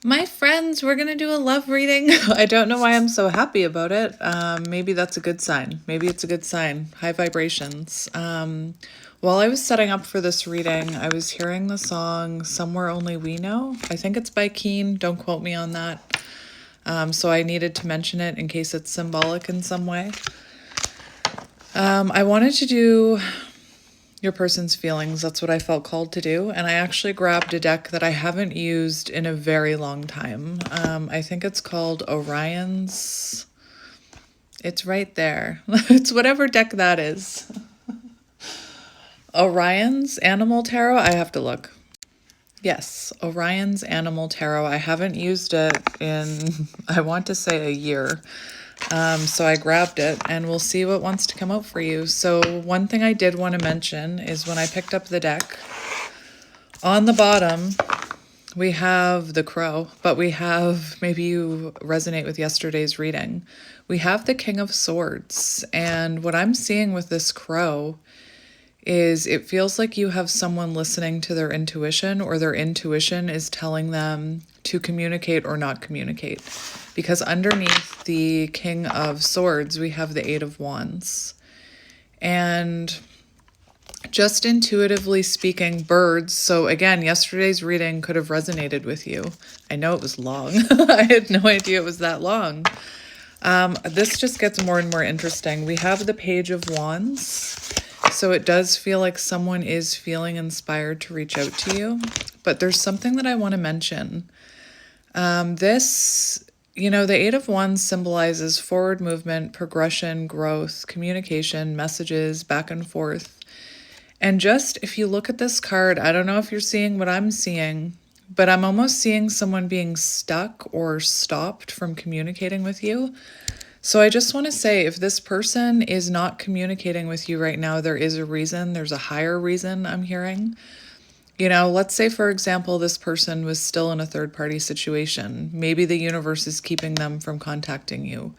My friends, we're going to do a love reading. I don't know why I'm so happy about it. Maybe that's a good sign. Maybe it's a good sign. High vibrations. While I was setting up for this reading, I was hearing the song Somewhere Only We Know. I think it's by Keen. Don't quote me on that. So I needed to mention it in case it's symbolic in some way. I wanted to do your person's feelings. That's what I felt called to do. And I actually grabbed a deck that I haven't used in a very long time. I think it's called Orion's. It's right there. It's whatever deck that is. Orion's Animal Tarot. I have to look. Yes, Orion's Animal Tarot. I haven't used it in, I want to say, a year. So I grabbed it and we'll see what wants to come out for you. So one thing I did want to mention is when I picked up the deck, on the bottom, we have the Crow, but we have, maybe you resonate with yesterday's reading, we have the King of Swords. And what I'm seeing with this Crow is it feels like you have someone listening to their intuition, or their intuition is telling them to communicate or not communicate. Because underneath the King of Swords, we have the Eight of Wands. And just intuitively speaking, birds, so again, yesterday's reading could have resonated with you. I know it was long. I had no idea it was that long. This just gets more and more interesting. We have the Page of Wands. So it does feel like someone is feeling inspired to reach out to you. But there's something that I want to mention. The Eight of Wands symbolizes forward movement, progression, growth, communication, messages, back and forth. And just if you look at this card, I don't know if you're seeing what I'm seeing, but I'm almost seeing someone being stuck or stopped from communicating with you. So I just want to say, if this person is not communicating with you right now, there is a reason. There's a higher reason I'm hearing. Let's say, for example, this person was still in a third-party situation. Maybe the universe is keeping them from contacting you.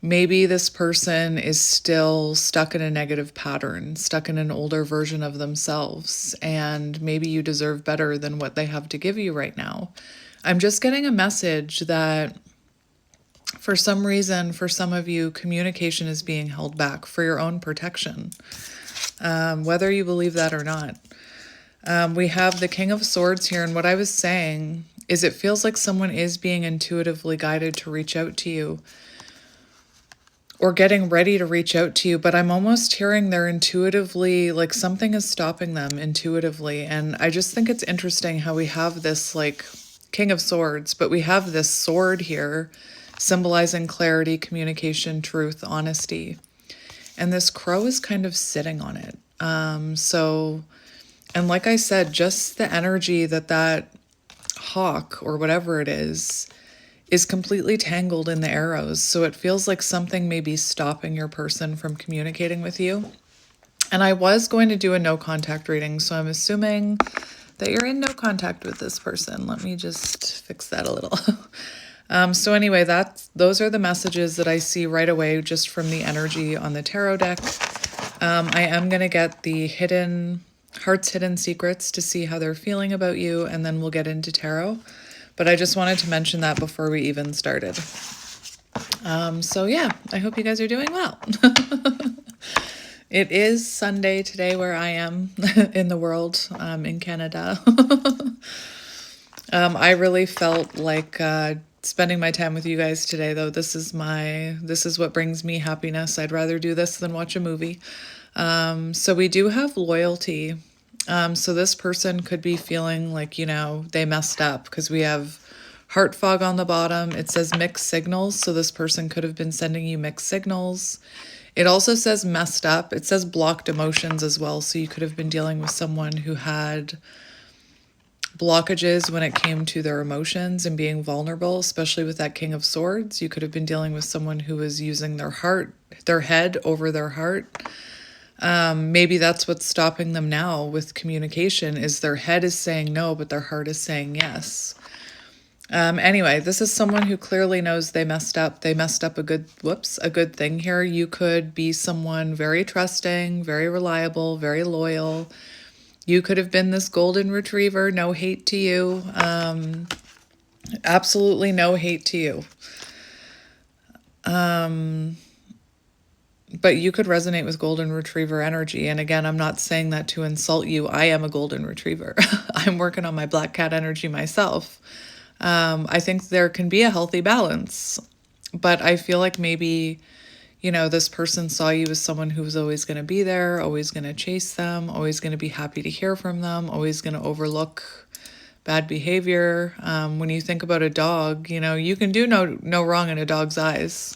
Maybe this person is still stuck in a negative pattern, stuck in an older version of themselves, and maybe you deserve better than what they have to give you right now. I'm just getting a message that for some reason, for some of you, communication is being held back for your own protection, whether you believe that or not. We have the King of Swords here, and what I was saying is it feels like someone is being intuitively guided to reach out to you, or getting ready to reach out to you, but I'm almost hearing they're intuitively, like something is stopping them intuitively. And I just think it's interesting how we have this like King of Swords, but we have this sword here symbolizing clarity, communication, truth, honesty. And this crow is kind of sitting on it. And like I said, just the energy that hawk or whatever it is completely tangled in the arrows. So it feels like something may be stopping your person from communicating with you. And I was going to do a no contact reading, so I'm assuming that you're in no contact with this person. Let me just fix that a little. So anyway, those are the messages that I see right away just from the energy on the tarot deck. I am going to get the Heart's Hidden Secrets to see how they're feeling about you, and then we'll get into tarot. But I just wanted to mention that before we even started. So yeah, I hope you guys are doing well. It is Sunday today where I am in the world, in Canada. I really felt like spending my time with you guys today, though. This is what brings me happiness. I'd rather do this than watch a movie. So we do have loyalty. So this person could be feeling like, they messed up, because we have heart fog on the bottom. It says mixed signals. So this person could have been sending you mixed signals. It also says messed up. It says blocked emotions as well. So you could have been dealing with someone who had blockages when it came to their emotions and being vulnerable, especially with that King of Swords. You could have been dealing with someone who was using their head over their heart. Maybe that's what's stopping them now with communication, is their head is saying no, but their heart is saying yes. Anyway, this is someone who clearly knows they messed up. They messed up a good thing here. You could be someone very trusting, very reliable, very loyal. You could have been this golden retriever, no hate to you. Absolutely no hate to you. But you could resonate with golden retriever energy. And again, I'm not saying that to insult you. I am a golden retriever. I'm working on my black cat energy myself. I think there can be a healthy balance. But I feel like maybe, this person saw you as someone who was always going to be there, always going to chase them, always going to be happy to hear from them, always going to overlook bad behavior. When you think about a dog, you can do no wrong in a dog's eyes.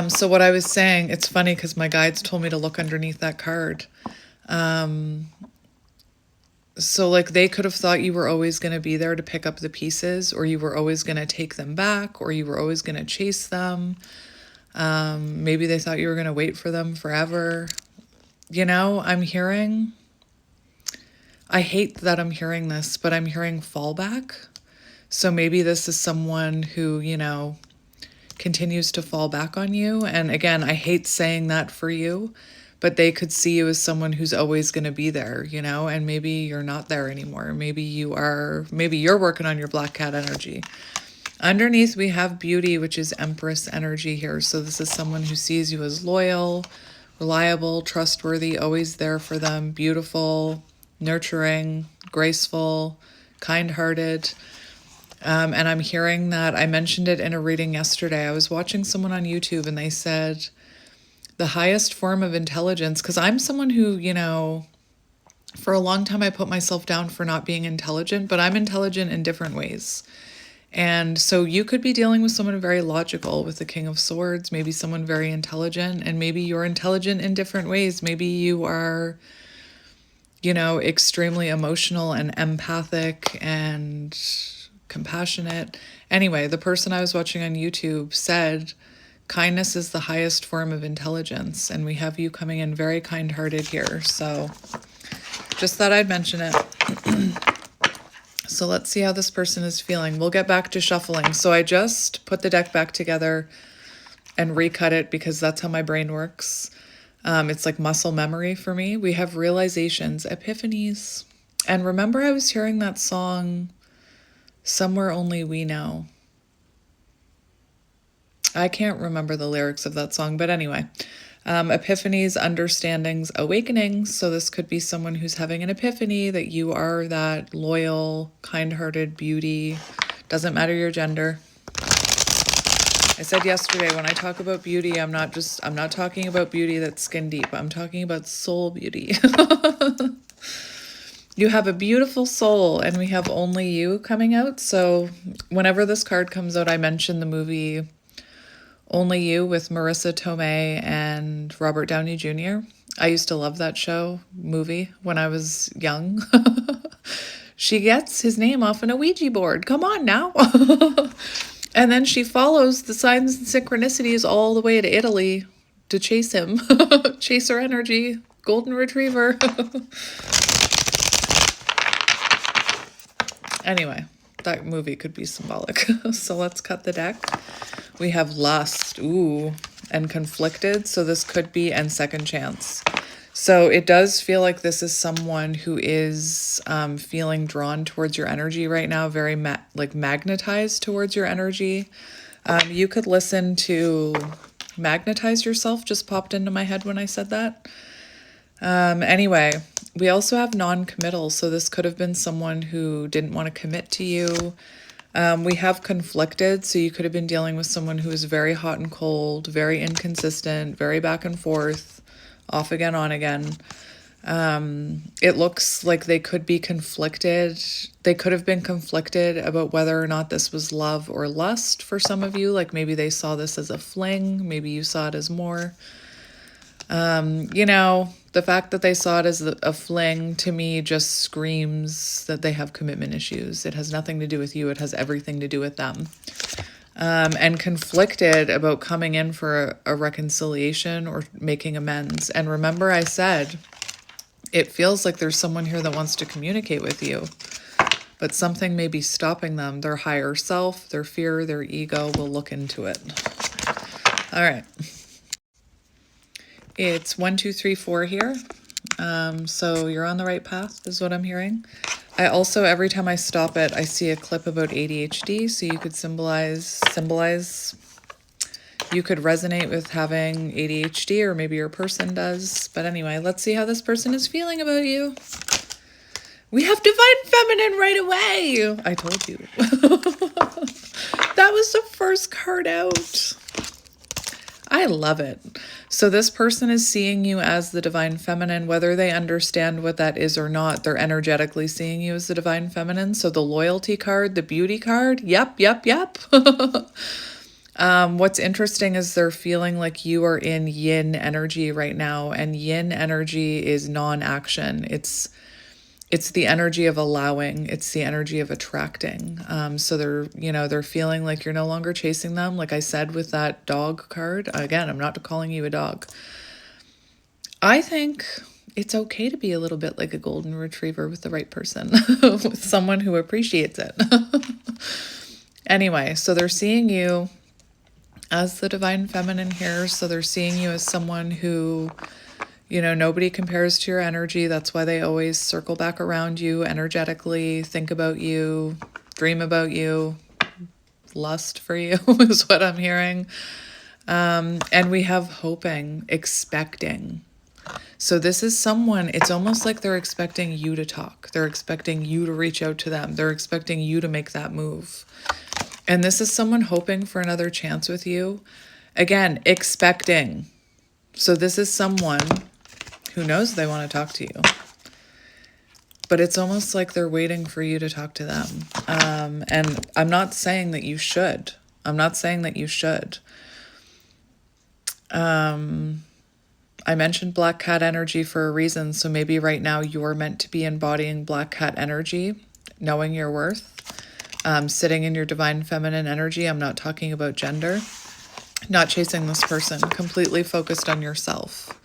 So what I was saying, it's funny because my guides told me to look underneath that card. So like they could have thought you were always going to be there to pick up the pieces, or you were always going to take them back, or you were always going to chase them. Maybe they thought you were going to wait for them forever. I'm hearing, I hate that I'm hearing this, but I'm hearing fallback. So maybe this is someone who, continues to fall back on you. And again, I hate saying that for you, but they could see you as someone who's always going to be there, and maybe you're not there anymore. Maybe you're working on your black cat energy. Underneath, we have beauty, which is Empress energy here. So this is someone who sees you as loyal, reliable, trustworthy, always there for them, beautiful, nurturing, graceful, kind-hearted. And I'm hearing that, I mentioned it in a reading yesterday. I was watching someone on YouTube and they said the highest form of intelligence, because I'm someone who, for a long time I put myself down for not being intelligent, but I'm intelligent in different ways. And so you could be dealing with someone very logical with the King of Swords, maybe someone very intelligent, and maybe you're intelligent in different ways. Maybe you are, extremely emotional and empathic and compassionate. Anyway, the person I was watching on YouTube said, kindness is the highest form of intelligence. And we have you coming in very kind-hearted here. So just thought I'd mention it. So let's see how this person is feeling. We'll get back to shuffling. So I just put the deck back together and recut it because that's how my brain works. It's like muscle memory for me. We have realizations, epiphanies. And remember I was hearing that song, Somewhere Only We Know. I can't remember the lyrics of that song, but anyway. Epiphanies, understandings, awakenings. So this could be someone who's having an epiphany that you are that loyal, kind-hearted beauty. Doesn't matter your gender. I said yesterday, when I talk about beauty, I'm not talking about beauty that's skin deep. I'm talking about soul beauty. You have a beautiful soul, and we have Only You coming out. So whenever this card comes out, I mention the movie Only You with Marissa Tomei and Robert Downey Jr. I used to love that movie when I was young. She gets his name off an Ouija board. Come on now. And then she follows the signs and synchronicities all the way to Italy to chase him. Chaser energy, golden retriever. Anyway, that movie could be symbolic. So let's cut the deck. We have lust, and conflicted. So this could be, and second chance. So it does feel like this is someone who is feeling drawn towards your energy right now, very magnetized towards your energy. You could listen to Magnetize Yourself, just popped into my head when I said that. Anyway, we also have non-committal. So this could have been someone who didn't want to commit to you. We have conflicted. So you could have been dealing with someone who is very hot and cold, very inconsistent, very back and forth, off again, on again. It looks like they could be conflicted. They could have been conflicted about whether or not this was love or lust for some of you. Like maybe they saw this as a fling. Maybe you saw it as more. The fact that they saw it as a fling to me just screams that they have commitment issues. It has nothing to do with you. It has everything to do with them. And conflicted about coming in for a reconciliation or making amends. And remember I said, it feels like there's someone here that wants to communicate with you, but something may be stopping them. Their higher self, their fear, their ego. Will look into it. All right. It's 1, 2, 3, 4 here. So you're on the right path is what I'm hearing. I also, every time I stop it, I see a clip about ADHD. So you could symbolize, you could resonate with having ADHD, or maybe your person does. But anyway, let's see how this person is feeling about you. We have Divine Feminine right away. I told you. That was the first card out. I love it. So this person is seeing you as the Divine Feminine, whether they understand what that is or not. They're energetically seeing you as the Divine Feminine. So the loyalty card, the beauty card. Yep. What's interesting is they're feeling like you are in yin energy right now, and yin energy is non-action. It's the energy of allowing. It's the energy of attracting. So they're feeling like you're no longer chasing them. Like I said with that dog card, again, I'm not calling you a dog. I think it's okay to be a little bit like a golden retriever with the right person, with someone who appreciates it. Anyway, so they're seeing you as the Divine Feminine here. So they're seeing you as someone who, nobody compares to your energy. That's why they always circle back around you energetically, think about you, dream about you, lust for you is what I'm hearing. And we have hoping, expecting. So this is someone, it's almost like they're expecting you to talk. They're expecting you to reach out to them. They're expecting you to make that move. And this is someone hoping for another chance with you. Again, expecting. So this is someone who knows they want to talk to you. But it's almost like they're waiting for you to talk to them. And I'm not saying that you should. I mentioned Black Cat energy for a reason. So maybe right now you're meant to be embodying Black Cat energy, knowing your worth. Sitting in your Divine Feminine energy. I'm not talking about gender. Not chasing this person. Completely focused on yourself.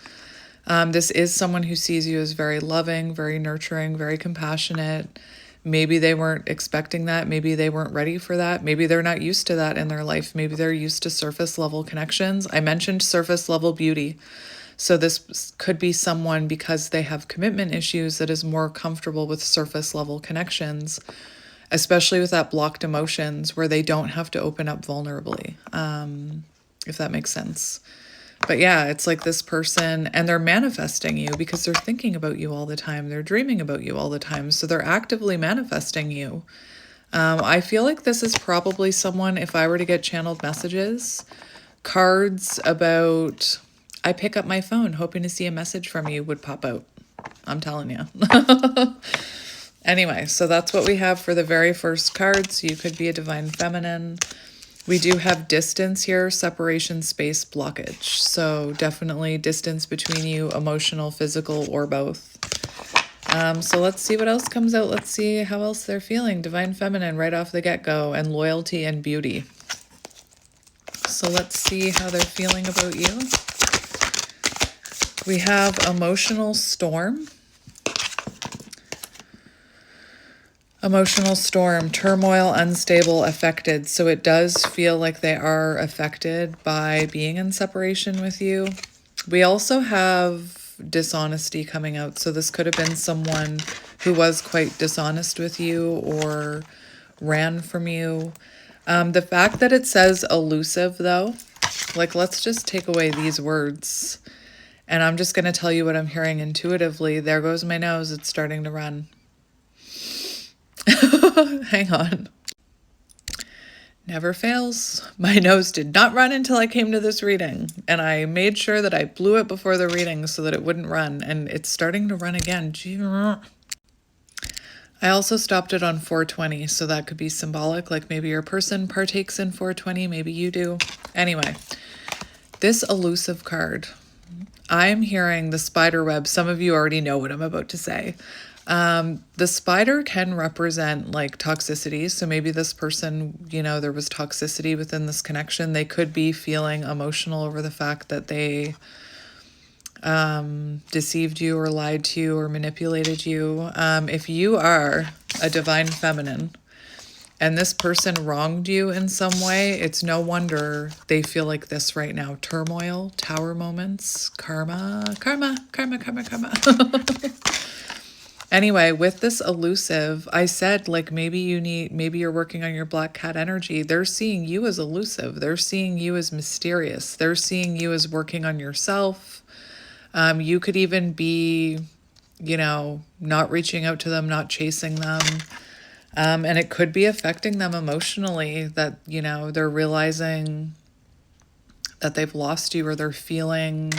This is someone who sees you as very loving, very nurturing, very compassionate. Maybe they weren't expecting that. Maybe they weren't ready for that. Maybe they're not used to that in their life. Maybe they're used to surface level connections. I mentioned surface level beauty. So this could be someone, because they have commitment issues, that is more comfortable with surface level connections, especially with that blocked emotions where they don't have to open up vulnerably, if that makes sense. But yeah, it's like this person, and they're manifesting you because they're thinking about you all the time. They're dreaming about you all the time. So they're actively manifesting you. I feel like this is probably someone, if I were to get channeled messages, cards about, I pick up my phone hoping to see a message from you would pop out. I'm telling you. Anyway, so that's what we have for the very first card. So you could be a Divine Feminine. We do have distance here, separation, space, blockage. So definitely distance between you, emotional, physical, or both. So let's see what else comes out. Let's see how else they're feeling. Divine Feminine right off the get-go, and loyalty and beauty. So let's see how they're feeling about you. We have emotional storm. Emotional storm, turmoil, unstable, affected. So it does feel like they are affected by being in separation with you. We also have dishonesty coming out. So this could have been someone who was quite dishonest with you or ran from you. The fact that it says elusive, though, like, let's just take away these words. And I'm just going to tell you what I'm hearing intuitively. There goes my nose. It's starting to run. Hang on. Never fails. My nose did not run until I came to this reading, and I made sure that I blew it before the reading so that it wouldn't run, and it's starting to run again. I also stopped it on 420, so that could be symbolic, like maybe your person partakes in 420, maybe you do. Anyway, this elusive card, I'm hearing the spider web. Some of you already know what I'm about to say. The spider can represent like toxicity. So maybe this person, there was toxicity within this connection. They could be feeling emotional over the fact that they deceived you or lied to you or manipulated you. If you are a Divine Feminine and this person wronged you in some way, it's no wonder they feel like this right now. Turmoil, tower moments, karma. Anyway, with this elusive, I said, like, maybe you're working on your black cat energy. They're seeing you as elusive. They're seeing you as mysterious. They're seeing you as working on yourself. You could even be, not reaching out to them, not chasing them. And it could be affecting them emotionally that, they're realizing that they've lost you, or they're feeling,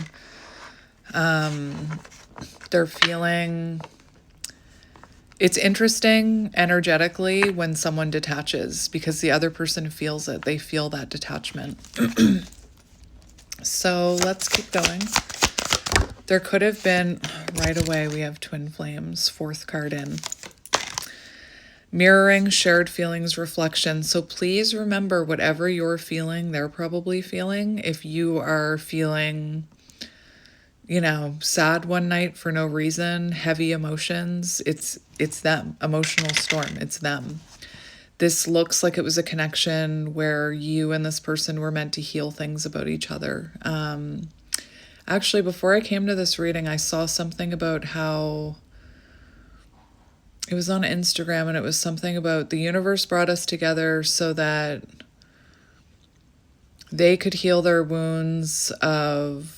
it's interesting energetically when someone detaches, because the other person feels it. They feel that detachment. So let's keep going. There could have been, right away, we have twin flames, fourth card in. Mirroring, shared feelings, reflection. So please remember, whatever you're feeling, they're probably feeling. If you are feeling, sad one night for no reason, heavy emotions, it's them. Emotional storm, it's them. This looks like it was a connection where you and this person were meant to heal things about each other. Actually, before I came to this reading, I saw something about how it was on Instagram, and it was something about the universe brought us together so that they could heal their wounds of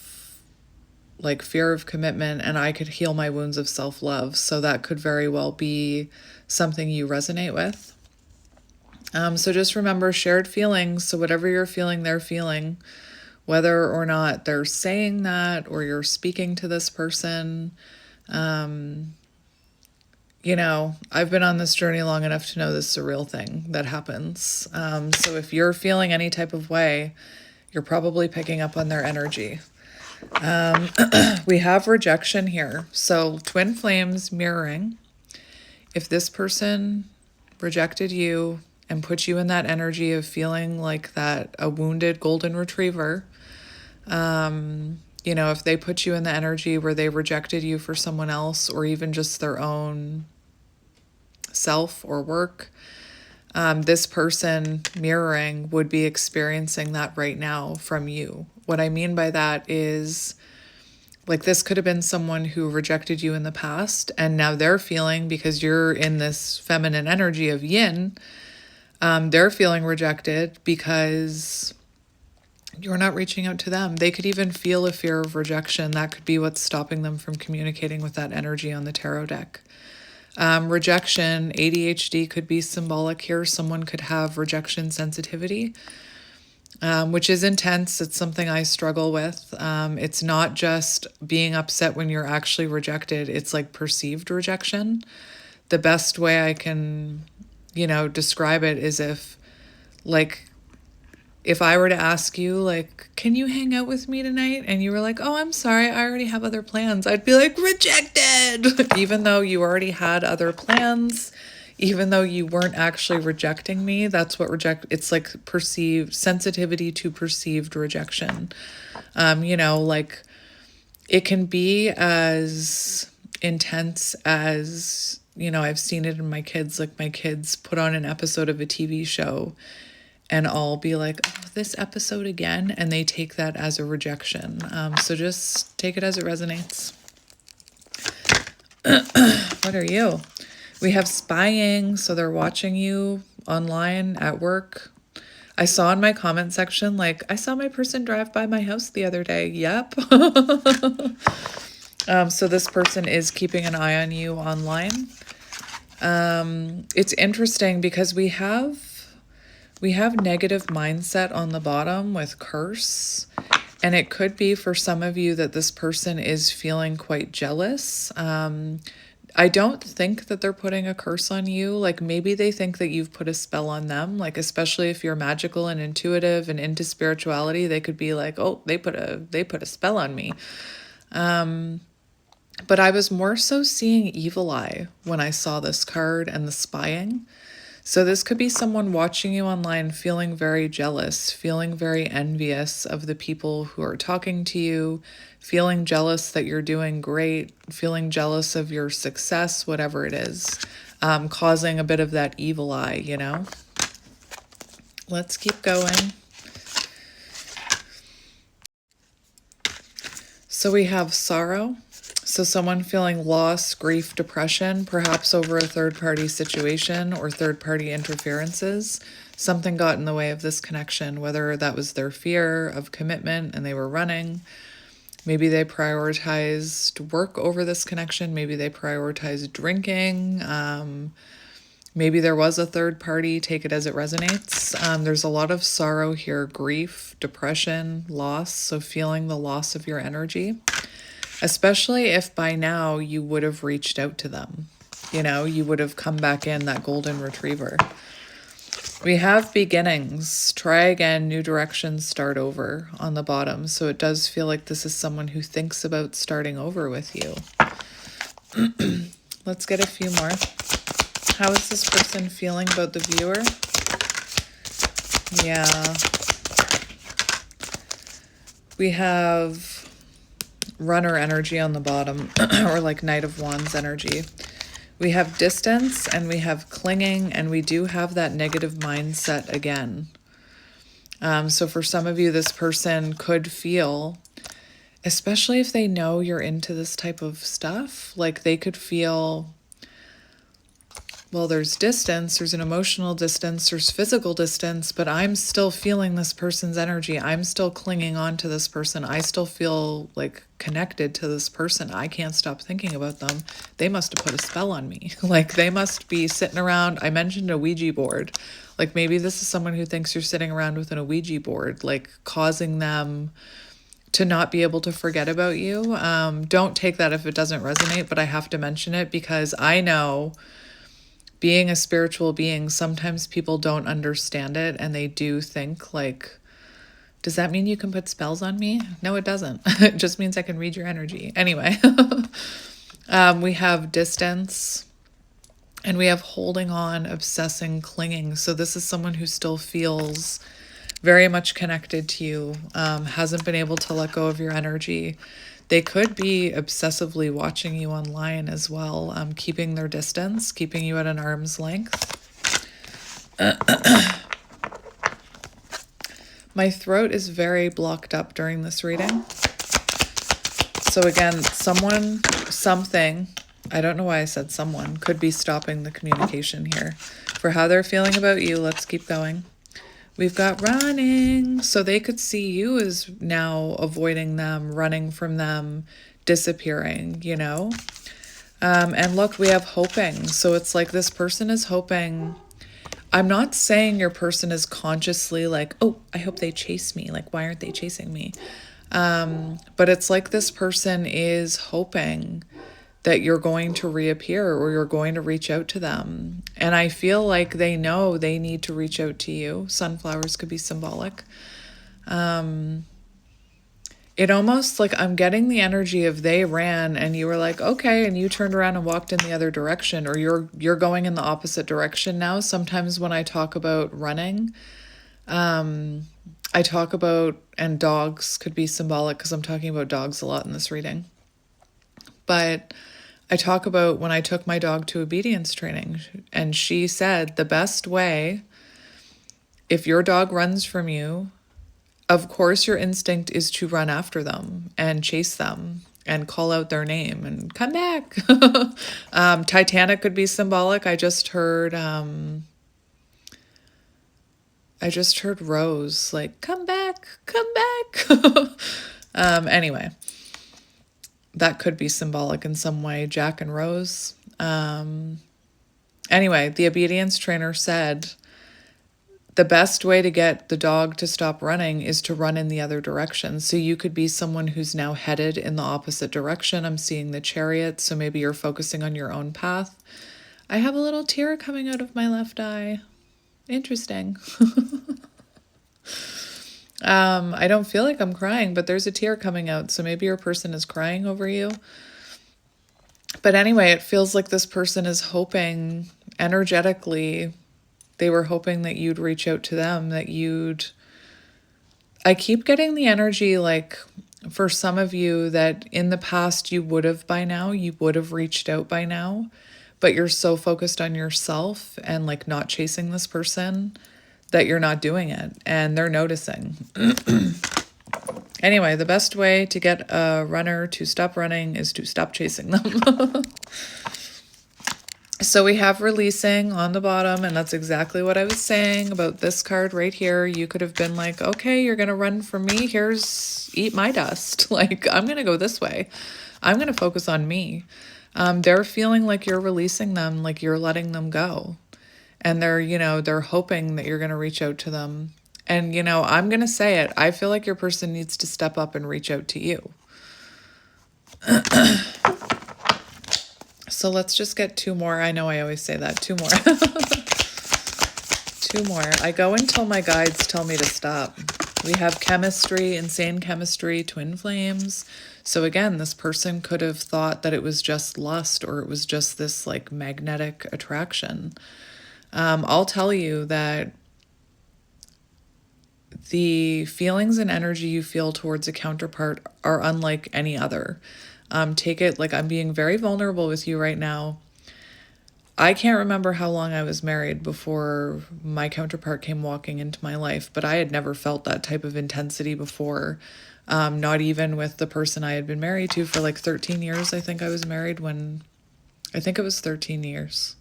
like fear of commitment, and I could heal my wounds of self-love. So that could very well be something you resonate with. So just remember, shared feelings. So whatever you're feeling, they're feeling, whether or not they're saying that or you're speaking to this person. I've been on this journey long enough to know this is a real thing that happens. So if you're feeling any type of way, you're probably picking up on their energy. We have rejection here. So twin flames, mirroring. If this person rejected you and put you in that energy of feeling like that, a wounded golden retriever, if they put you in the energy where they rejected you for someone else, or even just their own self or work, this person mirroring would be experiencing that right now from you. What I mean by that is, like, this could have been someone who rejected you in the past, and now they're feeling, because you're in this feminine energy of yin, they're feeling rejected because you're not reaching out to them. They could even feel a fear of rejection. That could be what's stopping them from communicating with that energy on the tarot deck. Rejection, ADHD could be symbolic here. Someone could have rejection sensitivity, which is intense. It's something I struggle with. It's not just being upset when you're actually rejected. It's like perceived rejection. The best way I can, describe it is if I were to ask you, like, can you hang out with me tonight? And you were like, oh, I'm sorry, I already have other plans. I'd be like, rejected! Even though you already had other plans, even though you weren't actually rejecting me, that's what it's like perceived sensitivity to perceived rejection. It can be as intense as, I've seen it in my kids. Like, my kids put on an episode of a TV show, and I'll be like, oh, this episode again? And they take that as a rejection. So just take it as it resonates. What are you? We have spying. So they're watching you online, at work. I saw in my comment section, like, I saw my person drive by my house the other day. Yep. So this person is keeping an eye on you online. It's interesting because we have negative mindset on the bottom with curse, and it could be for some of you that this person is feeling quite jealous. I don't think that they're putting a curse on you. Like, maybe they think that you've put a spell on them, like, especially if you're magical and intuitive and into spirituality, they could be like, oh, they put a spell on me. But I was more so seeing evil eye when I saw this card and the spying. So this could be someone watching you online feeling very jealous, feeling very envious of the people who are talking to you, feeling jealous that you're doing great, feeling jealous of your success, whatever it is, causing a bit of that evil eye, Let's keep going. So we have sorrow. So someone feeling loss, grief, depression, perhaps over a third-party situation or third-party interferences. Something got in the way of this connection, whether that was their fear of commitment and they were running. Maybe they prioritized work over this connection. Maybe they prioritized drinking. Maybe there was a third party, take it as it resonates. There's a lot of sorrow here, grief, depression, loss. So feeling the loss of your energy, especially if by now you would have reached out to them. You know, you would have come back in, that golden retriever. We have beginnings, try again, new directions, start over on the bottom. So it does feel like this is someone who thinks about starting over with you. Let's get a few more. How is this person feeling about the viewer? Yeah. We have runner energy on the bottom, or like Knight of Wands energy. We have distance and we have clinging, and we do have that negative mindset again. So for some of you, this person could feel, especially if they know you're into this type of stuff, like they could feel, well, there's distance, there's an emotional distance, there's physical distance, but I'm still feeling this person's energy. I'm still clinging on to this person. I still feel like connected to this person. I can't stop thinking about them. They must have put a spell on me. Like they must be sitting around. I mentioned a Ouija board. Like maybe this is someone who thinks you're sitting around with a Ouija board, like causing them to not be able to forget about you. Don't take that if it doesn't resonate, but I have to mention it because I know, being a spiritual being, sometimes people don't understand it and they do think like, does that mean you can put spells on me? No, it doesn't. It just means I can read your energy. Anyway, we have distance and we have holding on, obsessing, clinging. So this is someone who still feels very much connected to you, hasn't been able to let go of your energy. They could be obsessively watching you online as well, keeping their distance, keeping you at an arm's length. My throat is very blocked up during this reading. So again, someone, something, I don't know why I said someone, could be stopping the communication here. For how they're feeling about you, let's keep going. We've got running. So they could see you as now avoiding them, running from them, disappearing, you know? And look, we have hoping. So it's like this person is hoping. I'm not saying your person is consciously like, oh, I hope they chase me. Like, why aren't they chasing me? But it's like this person is hoping that you're going to reappear or you're going to reach out to them. And I feel like they know they need to reach out to you. Sunflowers could be symbolic. It almost like I'm getting the energy of they ran and you were like, okay, and you turned around and walked in the other direction, or you're going in the opposite direction now. Sometimes when I talk about running, I talk about, and dogs could be symbolic because I'm talking about dogs a lot in this reading. But I talk about when I took my dog to obedience training, and she said the best way, if your dog runs from you, of course your instinct is to run after them and chase them and call out their name and come back. Titanic could be symbolic. I just heard Rose like, come back. Anyway. That could be symbolic in some way, Jack and Rose. Anyway, the obedience trainer said the best way to get the dog to stop running is to run in the other direction. So you could be someone who's now headed in the opposite direction. I'm seeing the Chariot, so maybe you're focusing on your own path. I have a little tear coming out of my left eye. Interesting. I don't feel like I'm crying, but there's a tear coming out. So maybe your person is crying over you. But anyway, it feels like this person is hoping energetically, they were hoping that you'd reach out to them, I keep getting the energy like for some of you that in the past you would have by now, you would have reached out by now, but you're so focused on yourself and like not chasing this person that you're not doing it, and they're noticing. Anyway, the best way to get a runner to stop running is to stop chasing them. So we have releasing on the bottom, and that's exactly what I was saying about this card right here. You could have been like, okay, you're going to run from me. Here's eat my dust. Like, I'm going to go this way. I'm going to focus on me. They're feeling like you're releasing them, like you're letting them go. And they're, they're hoping that you're going to reach out to them. And, I'm going to say it. I feel like your person needs to step up and reach out to you. So let's just get two more. I know I always say that. Two more. Two more. I go until my guides tell me to stop. We have chemistry, insane chemistry, twin flames. So again, this person could have thought that it was just lust, or it was just this like magnetic attraction. I'll tell you that the feelings and energy you feel towards a counterpart are unlike any other. Take it like I'm being very vulnerable with you right now. I can't remember how long I was married before my counterpart came walking into my life, but I had never felt that type of intensity before. Not even with the person I had been married to for like 13 years. I think I was married I think it was 13 years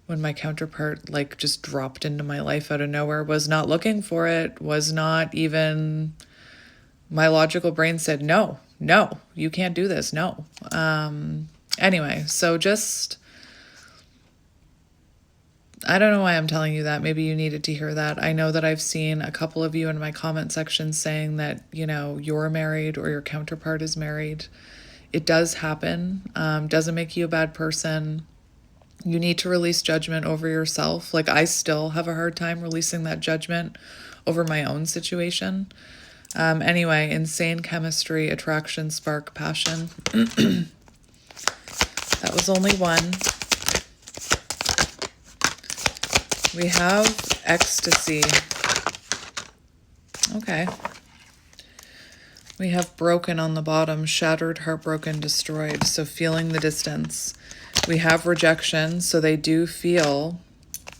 when my counterpart like just dropped into my life out of nowhere, was not looking for it, was not even, my logical brain said, no, you can't do this. No. Anyway, so just, I don't know why I'm telling you that. Maybe you needed to hear that. I know that I've seen a couple of you in my comment section saying that, you're married or your counterpart is married. It does happen. Doesn't make you a bad person. You need to release judgment over yourself. Like, I still have a hard time releasing that judgment over my own situation. Anyway, insane chemistry, attraction, spark, passion. That was only one. We have ecstasy. Okay. We have broken on the bottom, shattered, heartbroken, destroyed. So feeling the distance. We have rejection. So they do feel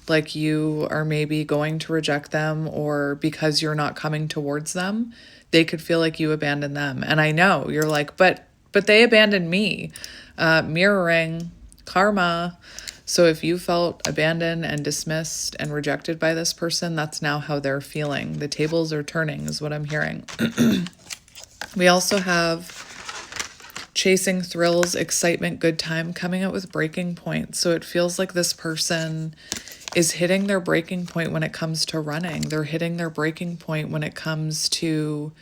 like you are maybe going to reject them, or because you're not coming towards them, they could feel like you abandoned them. And I know you're like, but they abandoned me. Mirroring, karma. So if you felt abandoned and dismissed and rejected by this person, that's now how they're feeling. The tables are turning is what I'm hearing. We also have chasing thrills, excitement, good time, coming out with breaking point. So it feels like this person is hitting their breaking point when it comes to running. They're hitting their breaking point when it comes to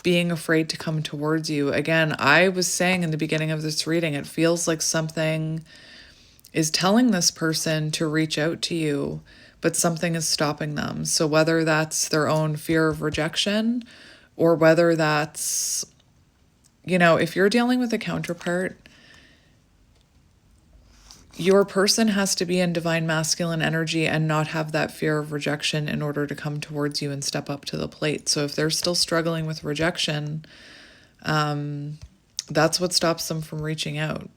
being afraid to come towards you. Again, I was saying in the beginning of this reading, it feels like something is telling this person to reach out to you, but something is stopping them. So whether that's their own fear of rejection, or whether that's, if you're dealing with a counterpart, your person has to be in divine masculine energy and not have that fear of rejection in order to come towards you and step up to the plate. So if they're still struggling with rejection, that's what stops them from reaching out.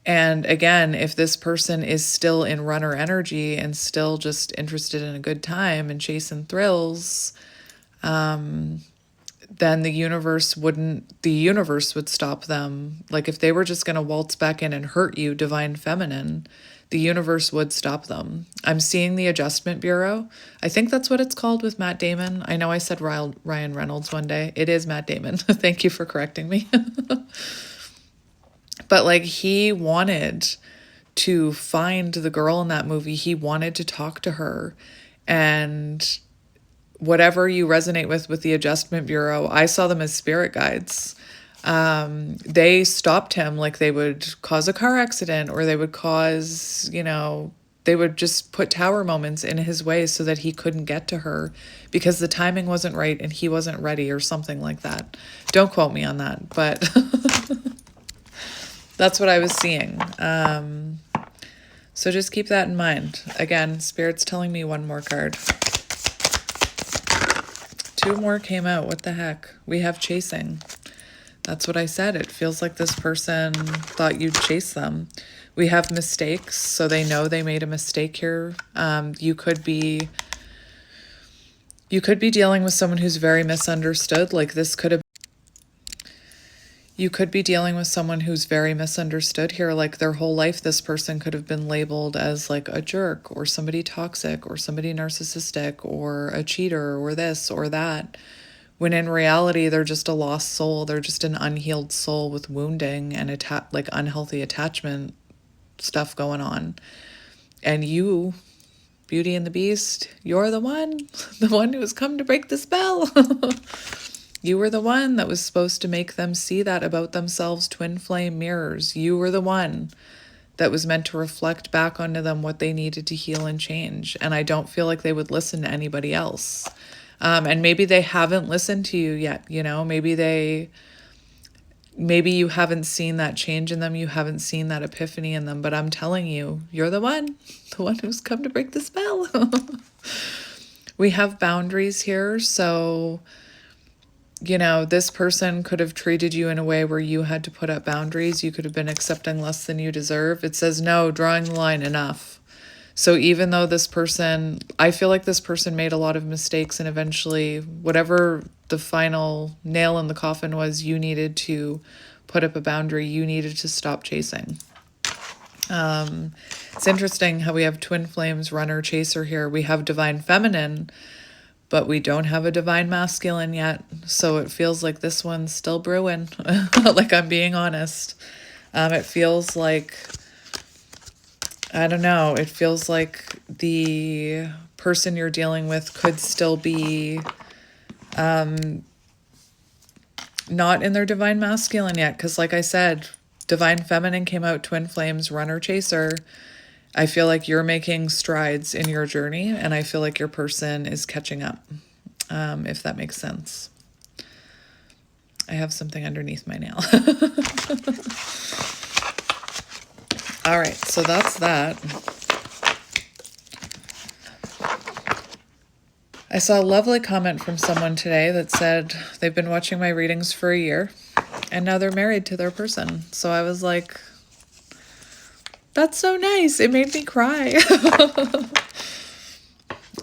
And again, if this person is still in runner energy and still just interested in a good time and chasing thrills, then the universe would stop them. Like if they were just going to waltz back in and hurt you, divine feminine, the universe would stop them. I'm seeing the Adjustment Bureau. I think that's what it's called with Matt Damon. I know I said Ryan Reynolds one day. It is Matt Damon. Thank you for correcting me. But like, he wanted to find the girl in that movie. He wanted to talk to her. And whatever you resonate with the Adjustment Bureau, I saw them as spirit guides. They stopped him, like they would cause a car accident, or they would cause, they would just put tower moments in his way so that he couldn't get to her because the timing wasn't right and he wasn't ready, or something like that. Don't quote me on that, but that's what I was seeing. So just keep that in mind. Again, Spirit's telling me one more card. Two more came out. What the heck? We have chasing. That's what I said. It feels like this person thought you'd chase them. We have mistakes, so they know they made a mistake here. You could be You could be dealing with someone who's very misunderstood. Like this could have, you could be dealing with someone who's very misunderstood here. Like their whole life, this person could have been labeled as like a jerk or somebody toxic or somebody narcissistic or a cheater or this or that. When in reality, they're just a lost soul. They're just an unhealed soul with wounding and like unhealthy attachment stuff going on. And you, Beauty and the Beast, you're the one who has come to break the spell. You were the one that was supposed to make them see that about themselves, twin flame mirrors. You were the one that was meant to reflect back onto them what they needed to heal and change. And I don't feel like they would listen to anybody else. And maybe they haven't listened to you yet, you know, maybe you haven't seen that change in them. You haven't seen that epiphany in them, but I'm telling you, you're the one who's come to break the spell. We have boundaries here. So, you know, this person could have treated you in a way where you had to put up boundaries. You could have been accepting less than you deserve. It says, no, drawing the line, enough. So even though this person, I feel like this person made a lot of mistakes, and eventually whatever the final nail in the coffin was, you needed to put up a boundary. You needed to stop chasing. It's interesting how we have twin flames, runner, chaser here. We have divine feminine, but we don't have a divine masculine yet. So it feels like this one's still brewing. Like, I'm being honest. It feels like, I don't know, it feels like the person you're dealing with could still be not in their divine masculine yet. Because like I said, divine feminine came out, twin flames, runner, chaser. I feel like you're making strides in your journey, and I feel like your person is catching up, if that makes sense. I have something underneath my nail. All right, so that's that. I saw a lovely comment from someone today that said they've been watching my readings for a year, and now they're married to their person. So I was like, that's so nice. It made me cry.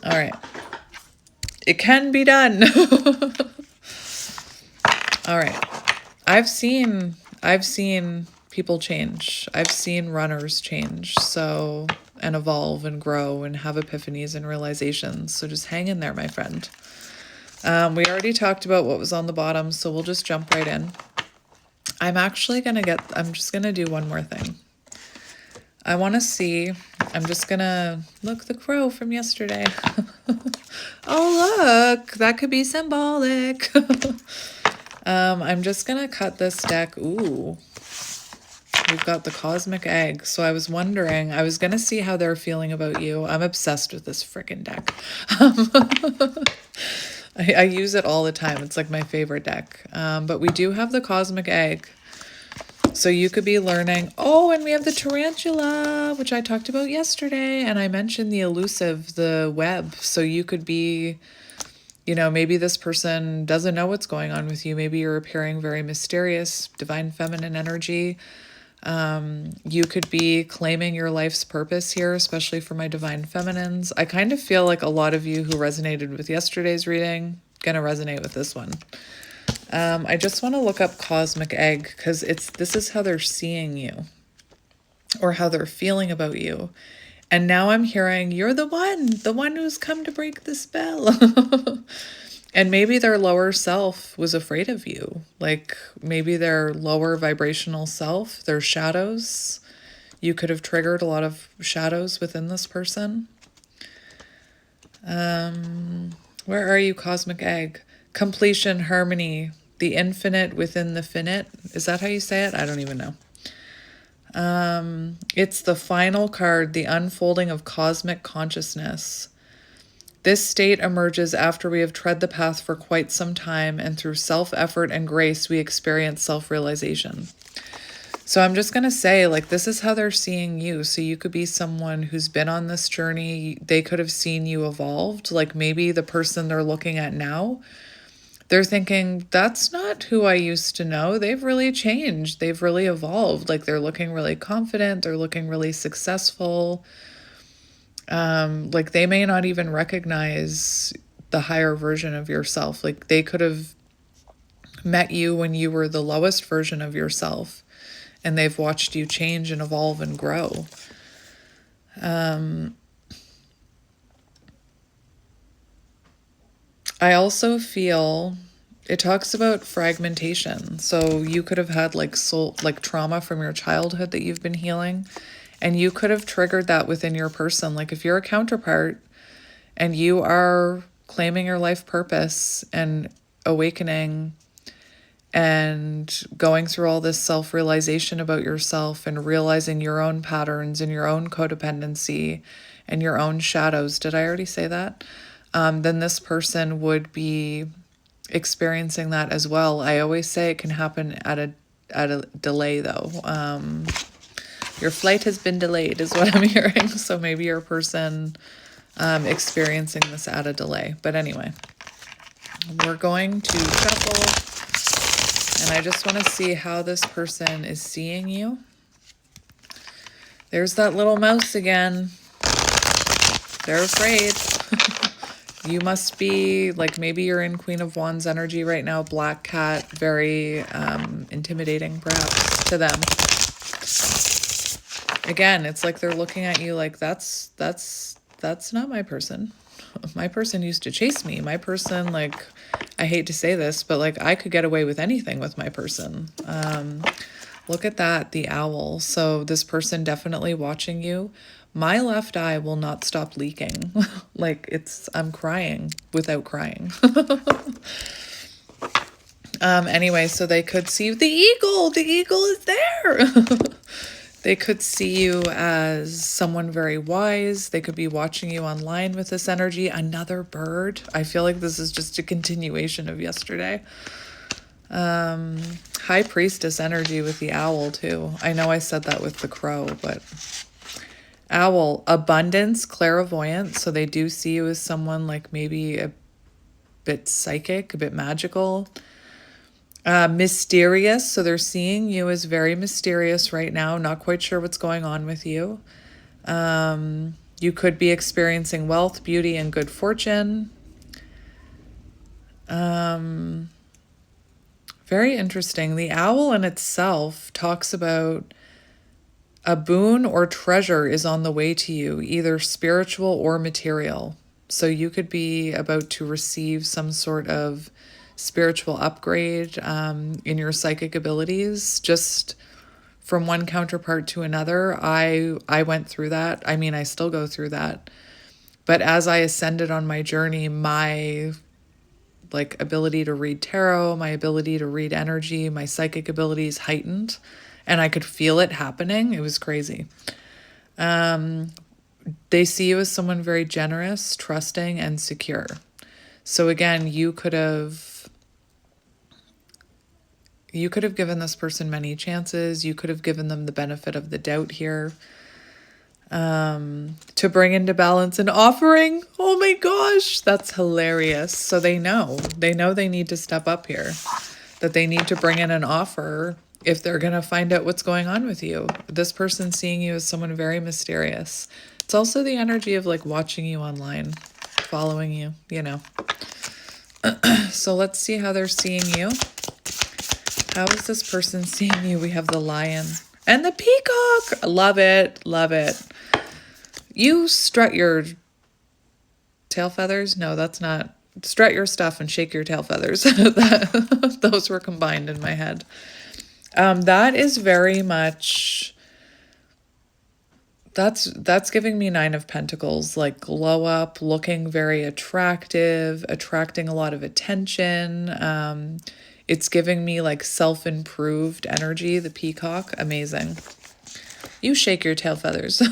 All right. It can be done. All right. I've seen people change. I've seen runners change, so, and evolve and grow and have epiphanies and realizations. So just hang in there, my friend. We already talked about what was on the bottom, so we'll just jump right in. I'm just going to do one more thing. I want to see, I'm just going to look, the crow from yesterday. Oh, look, that could be symbolic. I'm just going to cut this deck. Ooh, we've got the cosmic egg. So I was wondering, I was going to see how they're feeling about you. I'm obsessed with this freaking deck. I use it all the time. It's like my favorite deck. But we do have the cosmic egg. So you could be learning, oh, and we have the tarantula, which I talked about yesterday. And I mentioned the elusive, the web. So you could be, you know, maybe this person doesn't know what's going on with you. Maybe you're appearing very mysterious, divine feminine energy. You could be claiming your life's purpose here, especially for my divine feminines. I kind of feel like a lot of you who resonated with yesterday's reading, gonna resonate with this one. I just want to look up cosmic egg because this is how they're seeing you or how they're feeling about you. And now I'm hearing you're the one who's come to break the spell. And maybe their lower self was afraid of you. Like maybe their lower vibrational self, their shadows. You could have triggered a lot of shadows within this person. Where are you, cosmic egg? Completion, harmony, the infinite within the finite. Is that how you say it? I don't even know. It's the final card, the unfolding of cosmic consciousness. This state emerges after we have tread the path for quite some time, and through self-effort and grace, we experience self-realization. So I'm just going to say, like, this is how they're seeing you. So you could be someone who's been on this journey. They could have seen you evolved. Like maybe the person they're looking at now, they're thinking, that's not who I used to know. They've really changed. They've really evolved. Like they're looking really confident. They're looking really successful. Like they may not even recognize the higher version of yourself. Like they could have met you when you were the lowest version of yourself, and they've watched you change and evolve and grow. I also feel it talks about fragmentation. So you could have had like trauma from your childhood that you've been healing, and you could have triggered that within your person. Like if you're a counterpart and you are claiming your life purpose and awakening and going through all this self-realization about yourself and realizing your own patterns and your own codependency and your own shadows. Did I already say that? Then this person would be experiencing that as well. I always say it can happen at a delay though. Your flight has been delayed is what I'm hearing. So maybe your person experiencing this at a delay. But anyway, we're going to shuffle. And I just want to see how this person is seeing you. There's that little mouse again. They're afraid. You must be, like, maybe you're in Queen of Wands energy right now. Black cat, very intimidating perhaps to them. Again, it's like they're looking at you like, that's not my person. My person used to chase me. My person, like, I hate to say this, but like I could get away with anything with my person. Look at that, the owl. So this person definitely watching you. My left eye will not stop leaking. Like I'm crying without crying. Anyway, so they could see the eagle. The eagle is there. They could see you as someone very wise. They could be watching you online with this energy. Another bird. I feel like this is just a continuation of yesterday. High priestess energy with the owl too. I know I said that with the crow, but owl, abundance, clairvoyant. So they do see you as someone like maybe a bit psychic, a bit magical. Mysterious, so they're seeing you as very mysterious right now, not quite sure what's going on with you. You could be experiencing wealth, beauty, and good fortune. Very interesting. The owl in itself talks about a boon or treasure is on the way to you, either spiritual or material. So you could be about to receive some sort of spiritual upgrade in your psychic abilities, just from one counterpart to another. I went through that. I mean, I still go through that. But as I ascended on my journey, my like ability to read tarot, my ability to read energy, my psychic abilities heightened, and I could feel it happening. It was crazy. They see you as someone very generous, trusting, and secure. So again, you could have given this person many chances. You could have given them the benefit of the doubt here. To bring into balance an offering. Oh my gosh, that's hilarious. So they know they need to step up here, that they need to bring in an offer if they're going to find out what's going on with you. This person seeing you as someone very mysterious. It's also the energy of like watching you online, following you, you know. So let's see how they're seeing you. How is this person seeing you? We have the lion and the peacock. Love it. Love it. You strut your tail feathers. No, that's not. Strut your stuff and shake your tail feathers. Those were combined in my head. That is very much, that's giving me 9 of Pentacles, like glow up, looking very attractive, attracting a lot of attention. It's giving me like self-improved energy, the peacock. Amazing. You shake your tail feathers.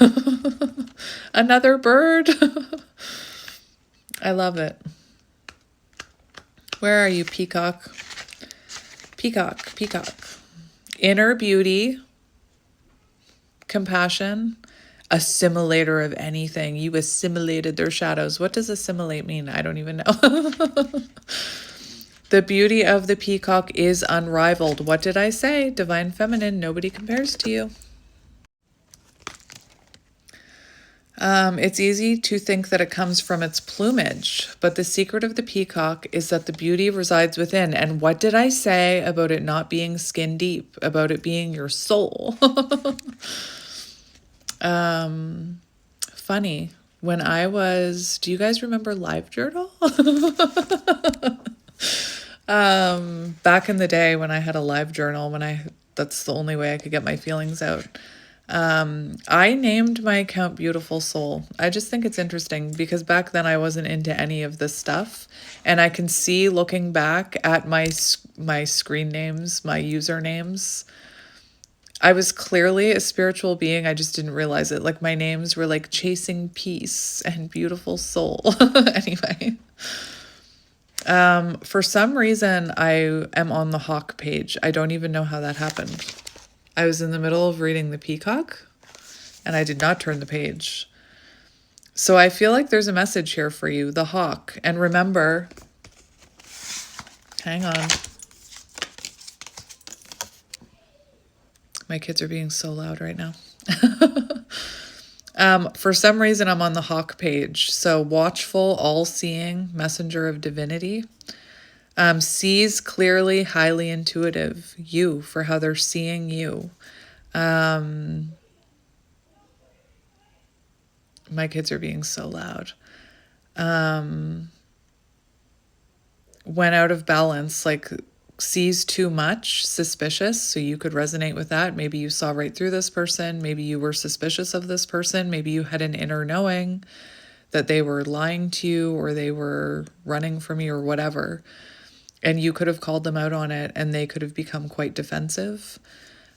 Another bird. I love it. Where are you, peacock? Peacock, peacock. Inner beauty, compassion, assimilator of anything. You assimilated their shadows. What does assimilate mean? I don't even know. The beauty of the peacock is unrivaled. What did I say? Divine feminine, nobody compares to you. It's easy to think that it comes from its plumage, but the secret of the peacock is that the beauty resides within. And what did I say about it not being skin deep, about it being your soul? Funny. When I was, do you guys remember LiveJournal? Back in the day when I had a LiveJournal, that's the only way I could get my feelings out. I named my account Beautiful Soul. I just think it's interesting because back then I wasn't into any of this stuff. And I can see looking back at my screen names, my usernames, I was clearly a spiritual being. I just didn't realize it. Like my names were like Chasing Peace and Beautiful Soul. Anyway. For some reason, I am on the hawk page. I don't even know how that happened. I was in the middle of reading the peacock and I did not turn the page. So I feel like there's a message here for you, the hawk. And remember, hang on. My kids are being so loud right now. For some reason, I'm on the hawk page. So watchful, all-seeing, messenger of divinity. Sees clearly, highly intuitive. You, for how they're seeing you. My kids are being so loud. When out of balance, like sees too much, suspicious, so you could resonate with that. Maybe you saw right through this person. Maybe you were suspicious of this person. Maybe you had an inner knowing that they were lying to you or they were running from you or whatever. And you could have called them out on it and they could have become quite defensive.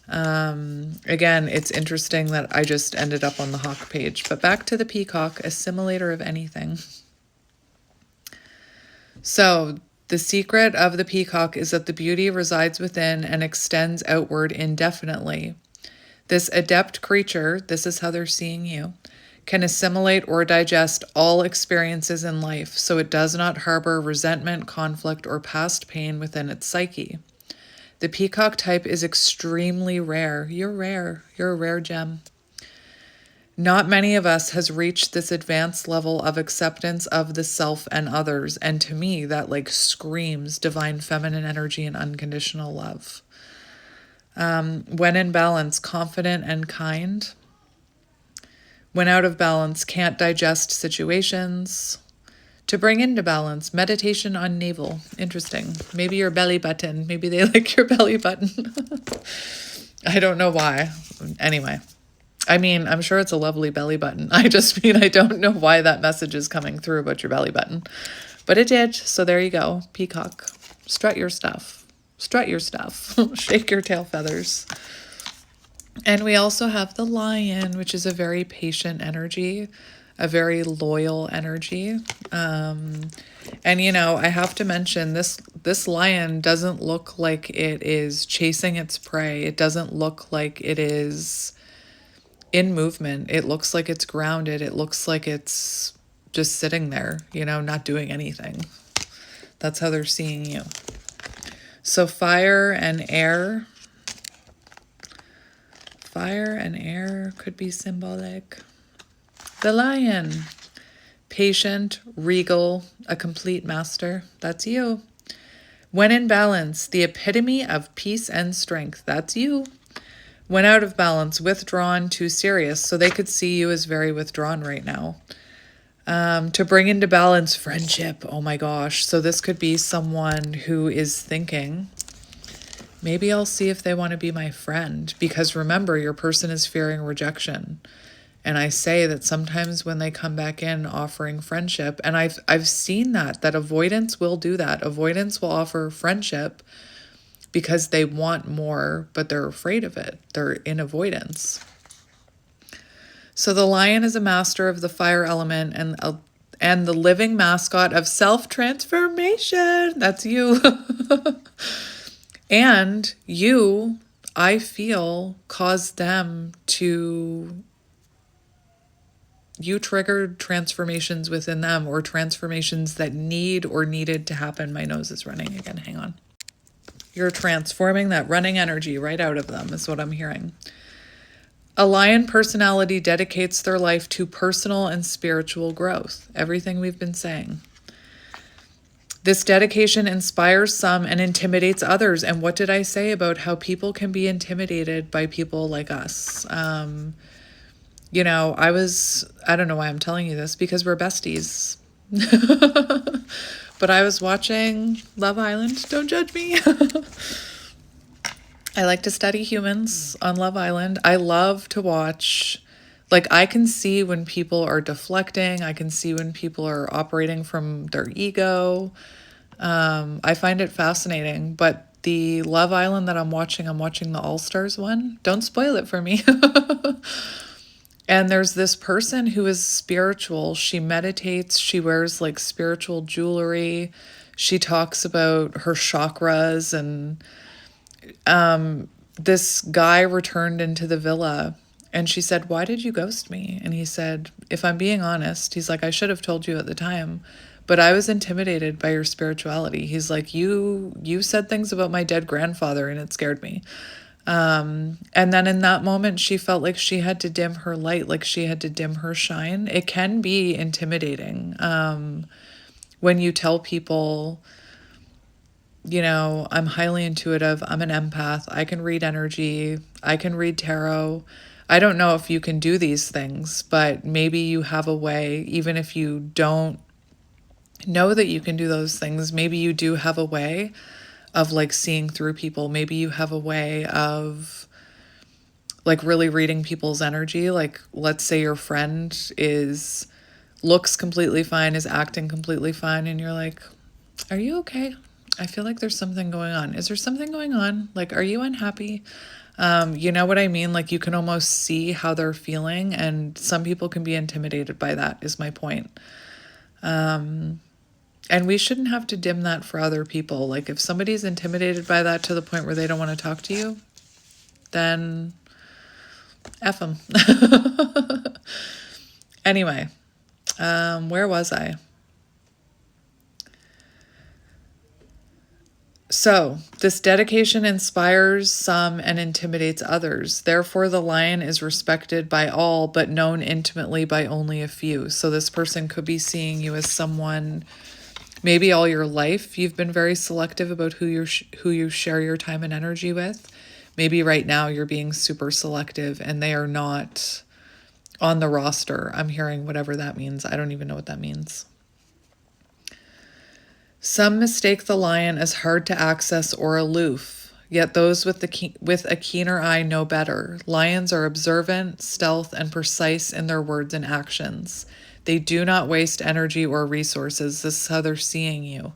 Again, it's interesting that I just ended up on the hawk page. But back to the peacock, assimilator of anything. So the secret of the peacock is that the beauty resides within and extends outward indefinitely. This adept creature, this is how they're seeing you, can assimilate or digest all experiences in life, so it does not harbor resentment, conflict, or past pain within its psyche. The peacock type is extremely rare. You're rare. You're a rare gem. Not many of us has reached this advanced level of acceptance of the self and others. And to me, that like screams divine feminine energy and unconditional love. When in balance, confident and kind. When out of balance, can't digest situations. To bring into balance, meditation on navel. Interesting. Maybe your belly button. Maybe they like your belly button. I don't know why. Anyway. I mean, I'm sure it's a lovely belly button. I just mean I don't know why that message is coming through about your belly button. But it did, so there you go. Peacock. Strut your stuff. Strut your stuff. Shake your tail feathers. And we also have the lion, which is a very patient energy, a very loyal energy. And, you know, I have to mention this lion doesn't look like it is chasing its prey. It doesn't look like it is in movement. It looks like it's grounded. It looks like it's just sitting there, you know, not doing anything. That's how they're seeing you. So fire and air. Fire and air could be symbolic. The lion. Patient, regal, a complete master. That's you. When in balance, the epitome of peace and strength. That's you. When out of balance, withdrawn, too serious. So they could see you as very withdrawn right now. To bring into balance, friendship. Oh my gosh. So this could be someone who is thinking, maybe I'll see if they want to be my friend. Because remember, your person is fearing rejection. And I say that sometimes when they come back in offering friendship, and I've seen that avoidance will do that. Avoidance will offer friendship because they want more, but they're afraid of it. They're in avoidance. So the lion is a master of the fire element and the living mascot of self-transformation. That's you. And you, I feel, caused them to... You triggered transformations within them or transformations that need or needed to happen. My nose is running again. Hang on. You're transforming that running energy right out of them is what I'm hearing. A lion personality dedicates their life to personal and spiritual growth. Everything we've been saying. This dedication inspires some and intimidates others. And what did I say about how people can be intimidated by people like us? You know, I don't know why I'm telling you this, because we're besties. But I was watching Love Island. Don't judge me. I like to study humans on Love Island. I love to watch, like, I can see when people are deflecting. I can see when people are operating from their ego. I find it fascinating. But the Love Island that I'm watching the All Stars one. Don't spoil it for me. And there's this person who is spiritual. She meditates. She wears like spiritual jewelry. She talks about her chakras. And this guy returned into the villa and she said, "Why did you ghost me?" And he said, "If I'm being honest," he's like, "I should have told you at the time, but I was intimidated by your spirituality." He's like, you said things about my dead grandfather and it scared me. And then in that moment, she felt like she had to dim her light, like she had to dim her shine. It can be intimidating when you tell people, you know, I'm highly intuitive, I'm an empath, I can read energy, I can read tarot. I don't know if you can do these things, but maybe you have a way, even if you don't know that you can do those things, maybe you do have a way of like seeing through people. Maybe you have a way of like really reading people's energy. Like, let's say your friend looks completely fine, is acting completely fine, and you're like, "Are you okay? I feel like there's something going on. Is there something going on? Like, are you unhappy?" You know what I mean? Like, you can almost see how they're feeling, and some people can be intimidated by that, is my point. And we shouldn't have to dim that for other people. Like, if somebody's intimidated by that to the point where they don't want to talk to you, then F them. Anyway, where was I? So, this dedication inspires some and intimidates others. Therefore, the lion is respected by all, but known intimately by only a few. So, this person could be seeing you as someone, maybe all your life you've been very selective about who you share your time and energy with. Maybe right now you're being super selective and they are not on the roster. I'm hearing whatever that means. I don't even know what that means. Some mistake the lion as hard to access or aloof, yet those with a keener eye know better. Lions are observant, stealth, and precise in their words and actions. They do not waste energy or resources. This is how they're seeing you.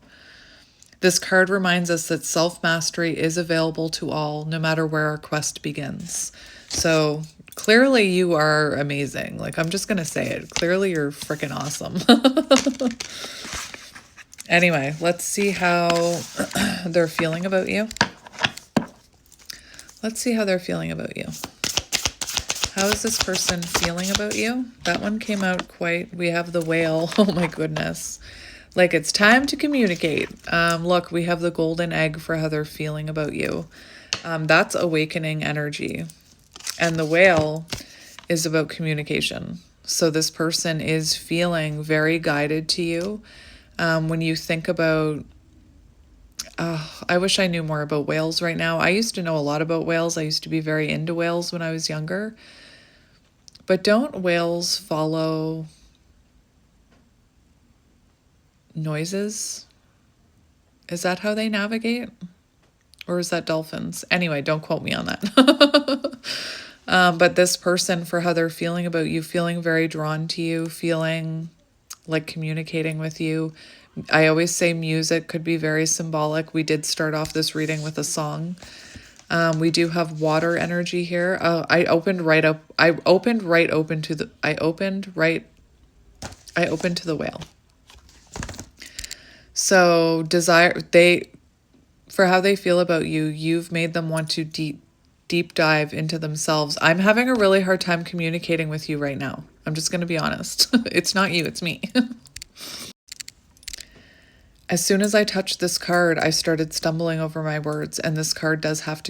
This card reminds us that self-mastery is available to all, no matter where our quest begins. So clearly you are amazing. Like, I'm just going to say it. Clearly you're freaking awesome. Anyway, let's see how they're feeling about you. Let's see how they're feeling about you. How is this person feeling about you? That one came out quite, we have the whale. Oh my goodness. Like, it's time to communicate. Look, we have the golden egg for how they're feeling about you. That's awakening energy. And the whale is about communication. So this person is feeling very guided to you. When you think about, I wish I knew more about whales right now. I used to know a lot about whales. I used to be very into whales when I was younger. But don't whales follow noises? Is that how they navigate? Or is that dolphins? Anyway, don't quote me on that. But this person, for how they're feeling about you, feeling very drawn to you, feeling like communicating with you. I always say music could be very symbolic. We did start off this reading with a song. We do have water energy here. I opened right to the whale. So for how they feel about you, you've made them want to deep dive into themselves. I'm having a really hard time communicating with you right now. I'm just going to be honest. It's not you, it's me. As soon as I touched this card, I started stumbling over my words, and this card does have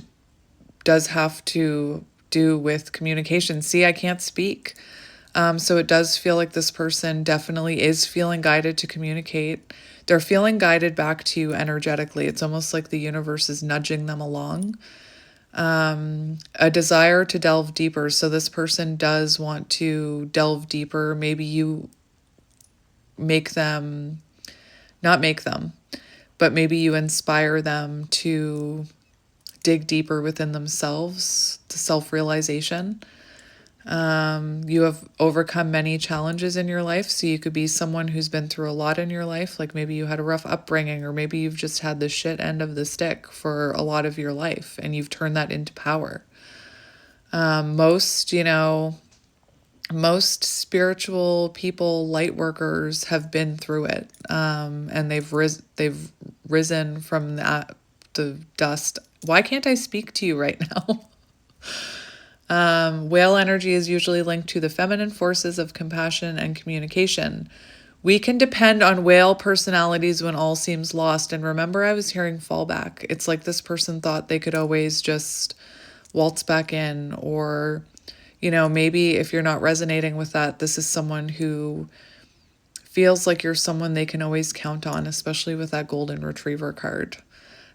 to do with communication. See, I can't speak. So it does feel like this person definitely is feeling guided to communicate. They're feeling guided back to you energetically. It's almost like the universe is nudging them along. A desire to delve deeper. So this person does want to delve deeper. Maybe you make them, not make them, but maybe you inspire them to dig deeper within themselves, to self-realization. You have overcome many challenges in your life, so you could be someone who's been through a lot in your life, like maybe you had a rough upbringing, or maybe you've just had the shit end of the stick for a lot of your life, and you've turned that into power. Most spiritual people, light workers, have been through it, and they've risen from the dust. Why can't I speak to you right now? Whale energy is usually linked to the feminine forces of compassion and communication. We can depend on whale personalities when all seems lost. And remember, I was hearing fallback. It's like this person thought they could always just waltz back in, or, maybe if you're not resonating with that, this is someone who feels like you're someone they can always count on, especially with that golden retriever card.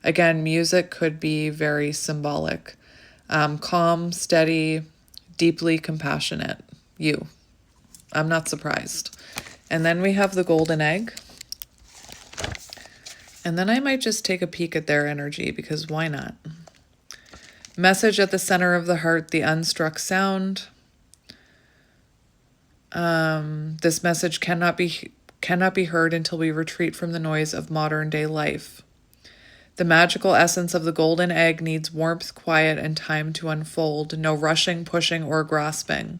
Again, music could be very symbolic. Calm, steady, deeply compassionate. You. I'm not surprised. And then we have the golden egg. And then I might just take a peek at their energy, because why not? Message at the center of the heart, the unstruck sound. This message cannot be heard until we retreat from the noise of modern day life. The magical essence of the golden egg needs warmth, quiet, and time to unfold. No rushing, pushing, or grasping.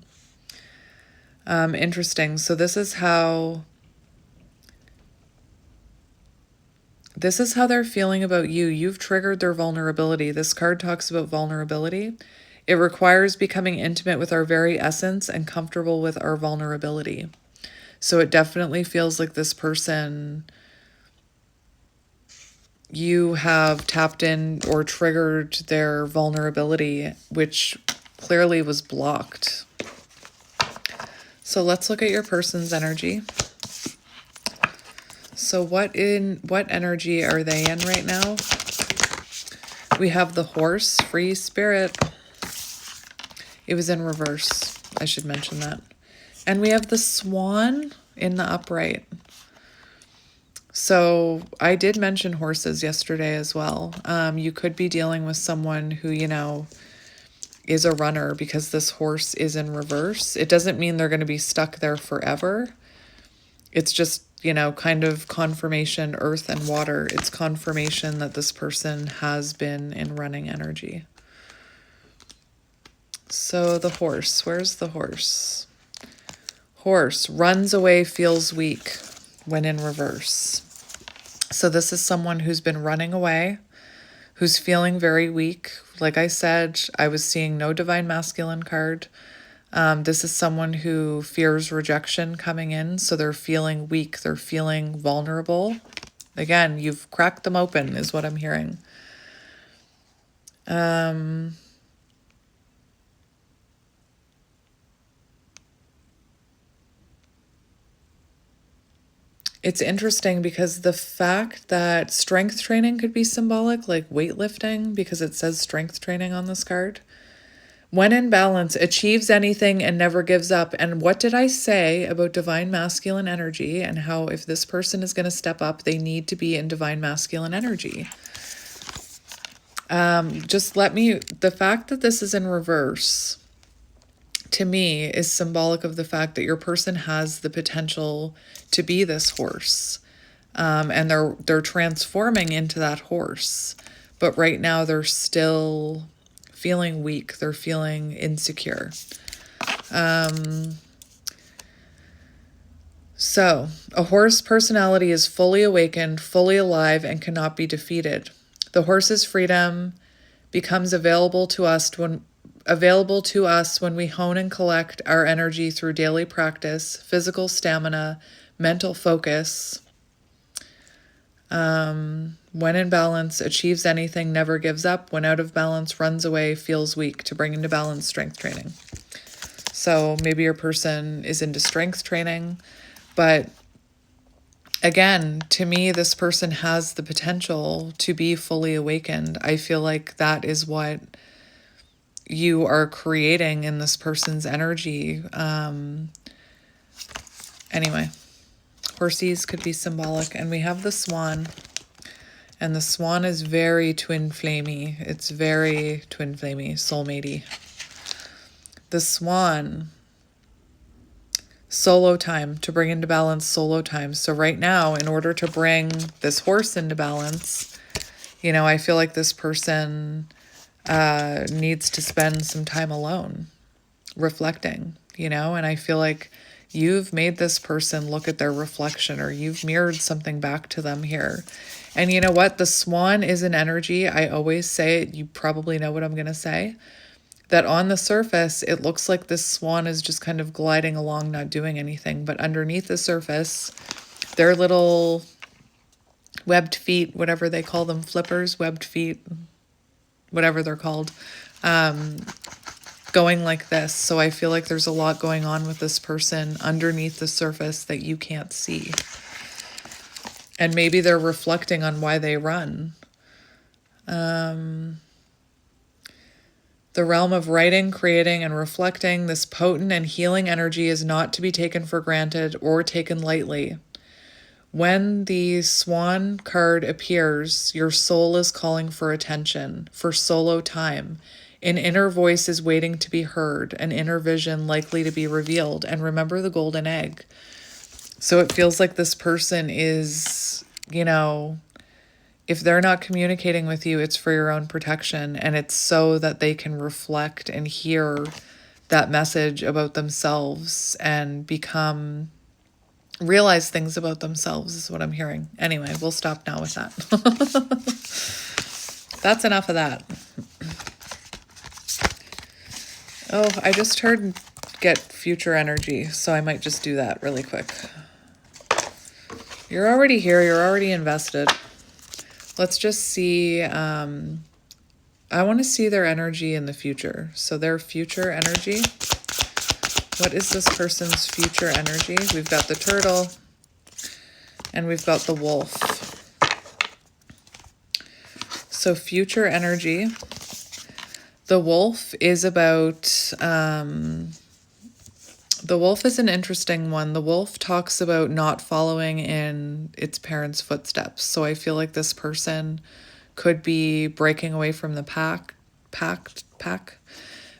Interesting. So this is how they're feeling about you. You've triggered their vulnerability. This card talks about vulnerability. It requires becoming intimate with our very essence and comfortable with our vulnerability. So it definitely feels like this person, you have tapped in or triggered their vulnerability, which clearly was blocked. So let's look at your person's energy. So what energy are they in right now? We have the horse, free spirit. It was in reverse. I should mention that. And we have the swan in the upright. So I did mention horses yesterday as well. You could be dealing with someone who, is a runner, because this horse is in reverse. It doesn't mean they're going to be stuck there forever. It's just, kind of confirmation, earth and water. It's confirmation that this person has been in running energy. So the horse, where's the horse? Horse runs away, feels weak when in reverse. So this is someone who's been running away, who's feeling very weak. Like I said, I was seeing no divine masculine card. This is someone who fears rejection coming in, so they're feeling weak. They're feeling vulnerable. Again, you've cracked them open is what I'm hearing. It's interesting because the fact that strength training could be symbolic, like weightlifting, because it says strength training on this card. When in balance, achieves anything and never gives up. And what did I say about divine masculine energy, and how if this person is going to step up, they need to be in divine masculine energy? The fact that this is in reverse, to me, is symbolic of the fact that your person has the potential to be this horse. And they're transforming into that horse. But right now they're still feeling weak. They're feeling insecure. So a horse personality is fully awakened, fully alive, and cannot be defeated. The horse's freedom becomes available to us when we hone and collect our energy through daily practice, physical stamina, mental focus. When in balance, achieves anything, never gives up. When out of balance, runs away, feels weak. To bring into balance, strength training. So maybe your person is into strength training, but again, to me, this person has the potential to be fully awakened. I feel like that is what you are creating in this person's energy. Anyway, horsies could be symbolic. And we have the swan. And the swan is very twin flamey. It's very twin flamey, soulmatey. The swan, solo time, to bring into balance solo time. So right now, in order to bring this horse into balance, you know, I feel like this person needs to spend some time alone, reflecting, you know, and I feel like you've made this person look at their reflection, or you've mirrored something back to them here. And you know what? The swan is an energy. I always say it. You probably know what I'm going to say. That on the surface, it looks like this swan is just kind of gliding along, not doing anything. But underneath the surface, their little webbed feet, whatever they call them, flippers, webbed feet, whatever they're called, going like this. So I feel like there's a lot going on with this person underneath the surface that you can't see. And maybe they're reflecting on why they run. The realm of writing, creating, and reflecting, this potent and healing energy is not to be taken for granted or taken lightly. When the swan card appears, your soul is calling for attention, for solo time. An inner voice is waiting to be heard, an inner vision likely to be revealed. And remember the golden egg. So it feels like this person is, you know, if they're not communicating with you, it's for your own protection. And it's so that they can reflect and hear that message about themselves and realize things about themselves is what I'm hearing. Anyway, we'll stop now with that. That's enough of that. Oh, I just heard get future energy, so I might just do that really quick. You're already here. You're already invested. Let's just see. I want to see their energy in the future. So their future energy. What is this person's future energy? We've got the turtle and we've got the wolf. So future energy. The wolf is about... The wolf is an interesting one. The wolf talks about not following in its parents' footsteps. So I feel like this person could be breaking away from the pack.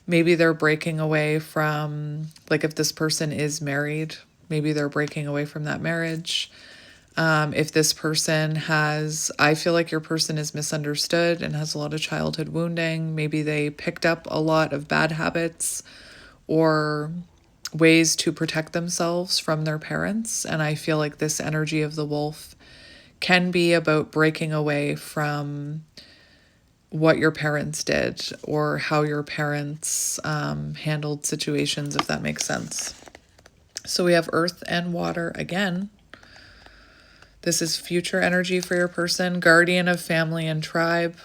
Maybe they're breaking away from, like if this person is married, maybe they're breaking away from that marriage. If this person I feel like your person is misunderstood and has a lot of childhood wounding. Maybe they picked up a lot of bad habits or ways to protect themselves from their parents. And I feel like this energy of the wolf can be about breaking away from what your parents did or how your parents handled situations, if that makes sense. So we have earth and water again. This is future energy for your person, guardian of family and tribe.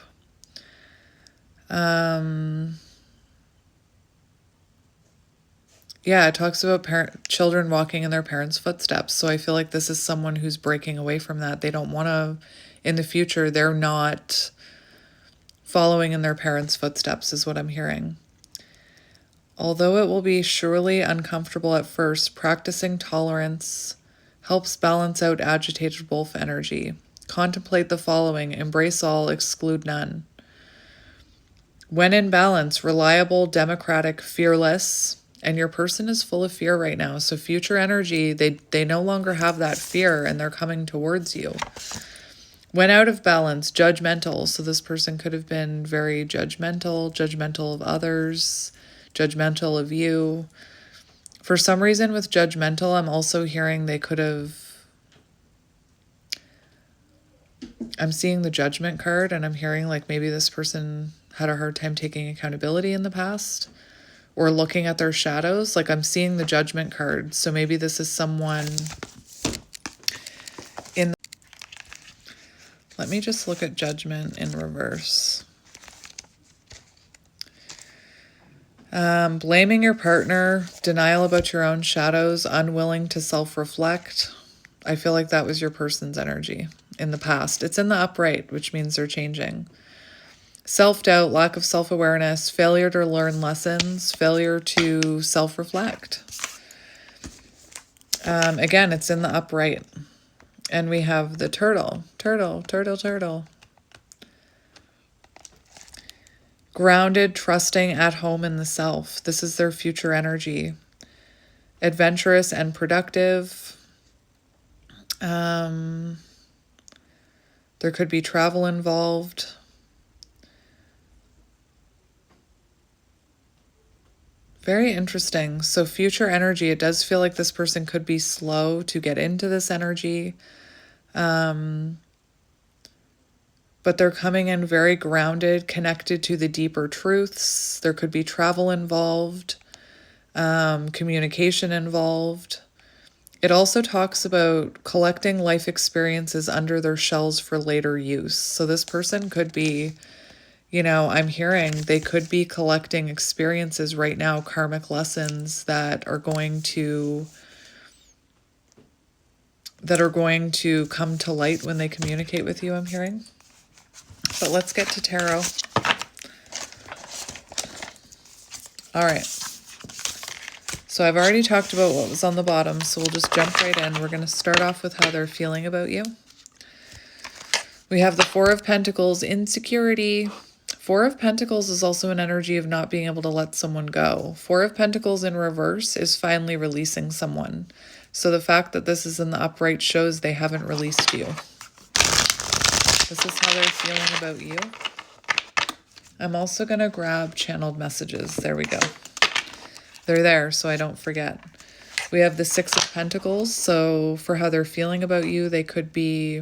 Yeah, it talks about children walking in their parents' footsteps. So I feel like this is someone who's breaking away from that. They don't want to, in the future, they're not following in their parents' footsteps is what I'm hearing. Although it will be surely uncomfortable at first, practicing tolerance helps balance out agitated wolf energy. Contemplate the following: embrace all, exclude none. When in balance, reliable, democratic, fearless, and your person is full of fear right now. So future energy, they no longer have that fear and they're coming towards you. When out of balance, judgmental. So this person could have been very judgmental of others, judgmental of you. For some reason with judgmental, I'm also hearing I'm seeing the judgment card and I'm hearing like maybe this person had a hard time taking accountability in the past or looking at their shadows. Like I'm seeing the judgment card. So maybe this is someone Let me just look at Judgment in reverse. Blaming your partner, denial about your own shadows, unwilling to self-reflect. I feel like that was your person's energy in the past. It's in the upright, which means they're changing. Self-doubt, lack of self-awareness, failure to learn lessons, failure to self-reflect. Again, it's in the upright. And we have the turtle. Grounded, trusting, at home in the self. This is their future energy. Adventurous and productive. There could be travel involved. Very interesting. So future energy, it does feel like this person could be slow to get into this energy. But they're coming in very grounded, connected to the deeper truths. There could be travel involved, communication involved. It also talks about collecting life experiences under their shells for later use. So this person could be, you know, I'm hearing they could be collecting experiences right now, karmic lessons that are going to come to light when they communicate with you, I'm hearing. But let's get to tarot. All right. So I've already talked about what was on the bottom, so we'll just jump right in. We're going to start off with how they're feeling about you. We have the Four of Pentacles, insecurity. Four of Pentacles is also an energy of not being able to let someone go. Four of Pentacles in reverse is finally releasing someone. So the fact that this is in the upright shows they haven't released you. This is how they're feeling about you. I'm also going to grab channeled messages. There we go. They're there, so I don't forget. We have the Six of Pentacles. So for how they're feeling about you, they could be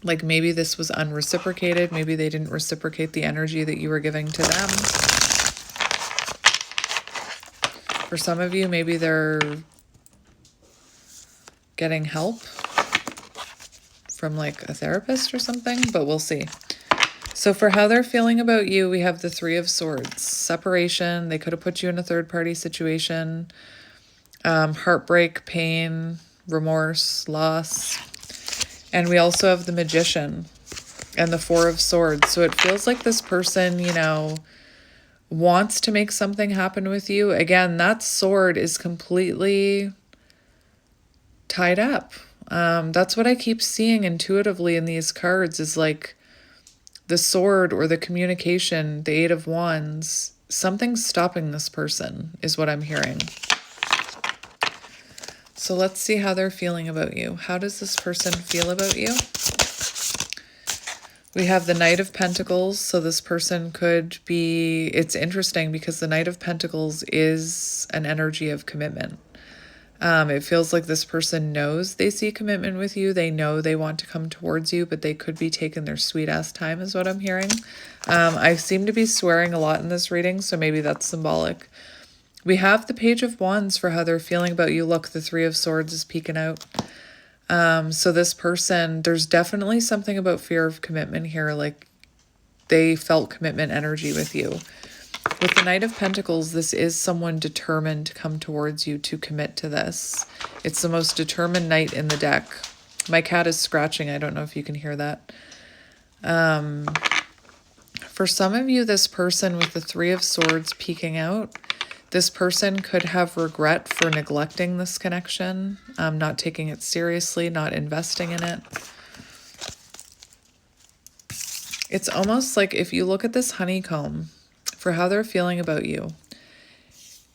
like, maybe this was unreciprocated. Maybe they didn't reciprocate the energy that you were giving to them. For some of you, maybe they're getting help from like a therapist or something, but we'll see. So for how they're feeling about you, we have the Three of Swords. Separation. They could have put you in a third-party situation. Heartbreak, pain, remorse, loss. And we also have the Magician and the Four of Swords. So it feels like this person, you know, wants to make something happen with you. Again, that sword is completely tied up. That's what I keep seeing intuitively in these cards, is like the sword or the communication, the Eight of Wands. Something's stopping this person is what I'm hearing. So let's see how they're feeling about you. How does this person feel about you? We have the Knight of Pentacles. So this person could be, it's interesting because the Knight of Pentacles is an energy of commitment. It feels like this person knows they see commitment with you. They know they want to come towards you, but they could be taking their sweet ass time is what I'm hearing. I seem to be swearing a lot in this reading, so maybe that's symbolic. We have the Page of Wands for how they're feeling about you. Look, the Three of Swords is peeking out. So this person, there's definitely something about fear of commitment here. Like they felt commitment energy with you. With the Knight of Pentacles, this is someone determined to come towards you, to commit to this. It's the most determined knight in the deck. My cat is scratching. I don't know if you can hear that. For some of you, this person with the Three of Swords peeking out, this person could have regret for neglecting this connection, not taking it seriously, not investing in it. It's almost like if you look at this honeycomb, for how they're feeling about you,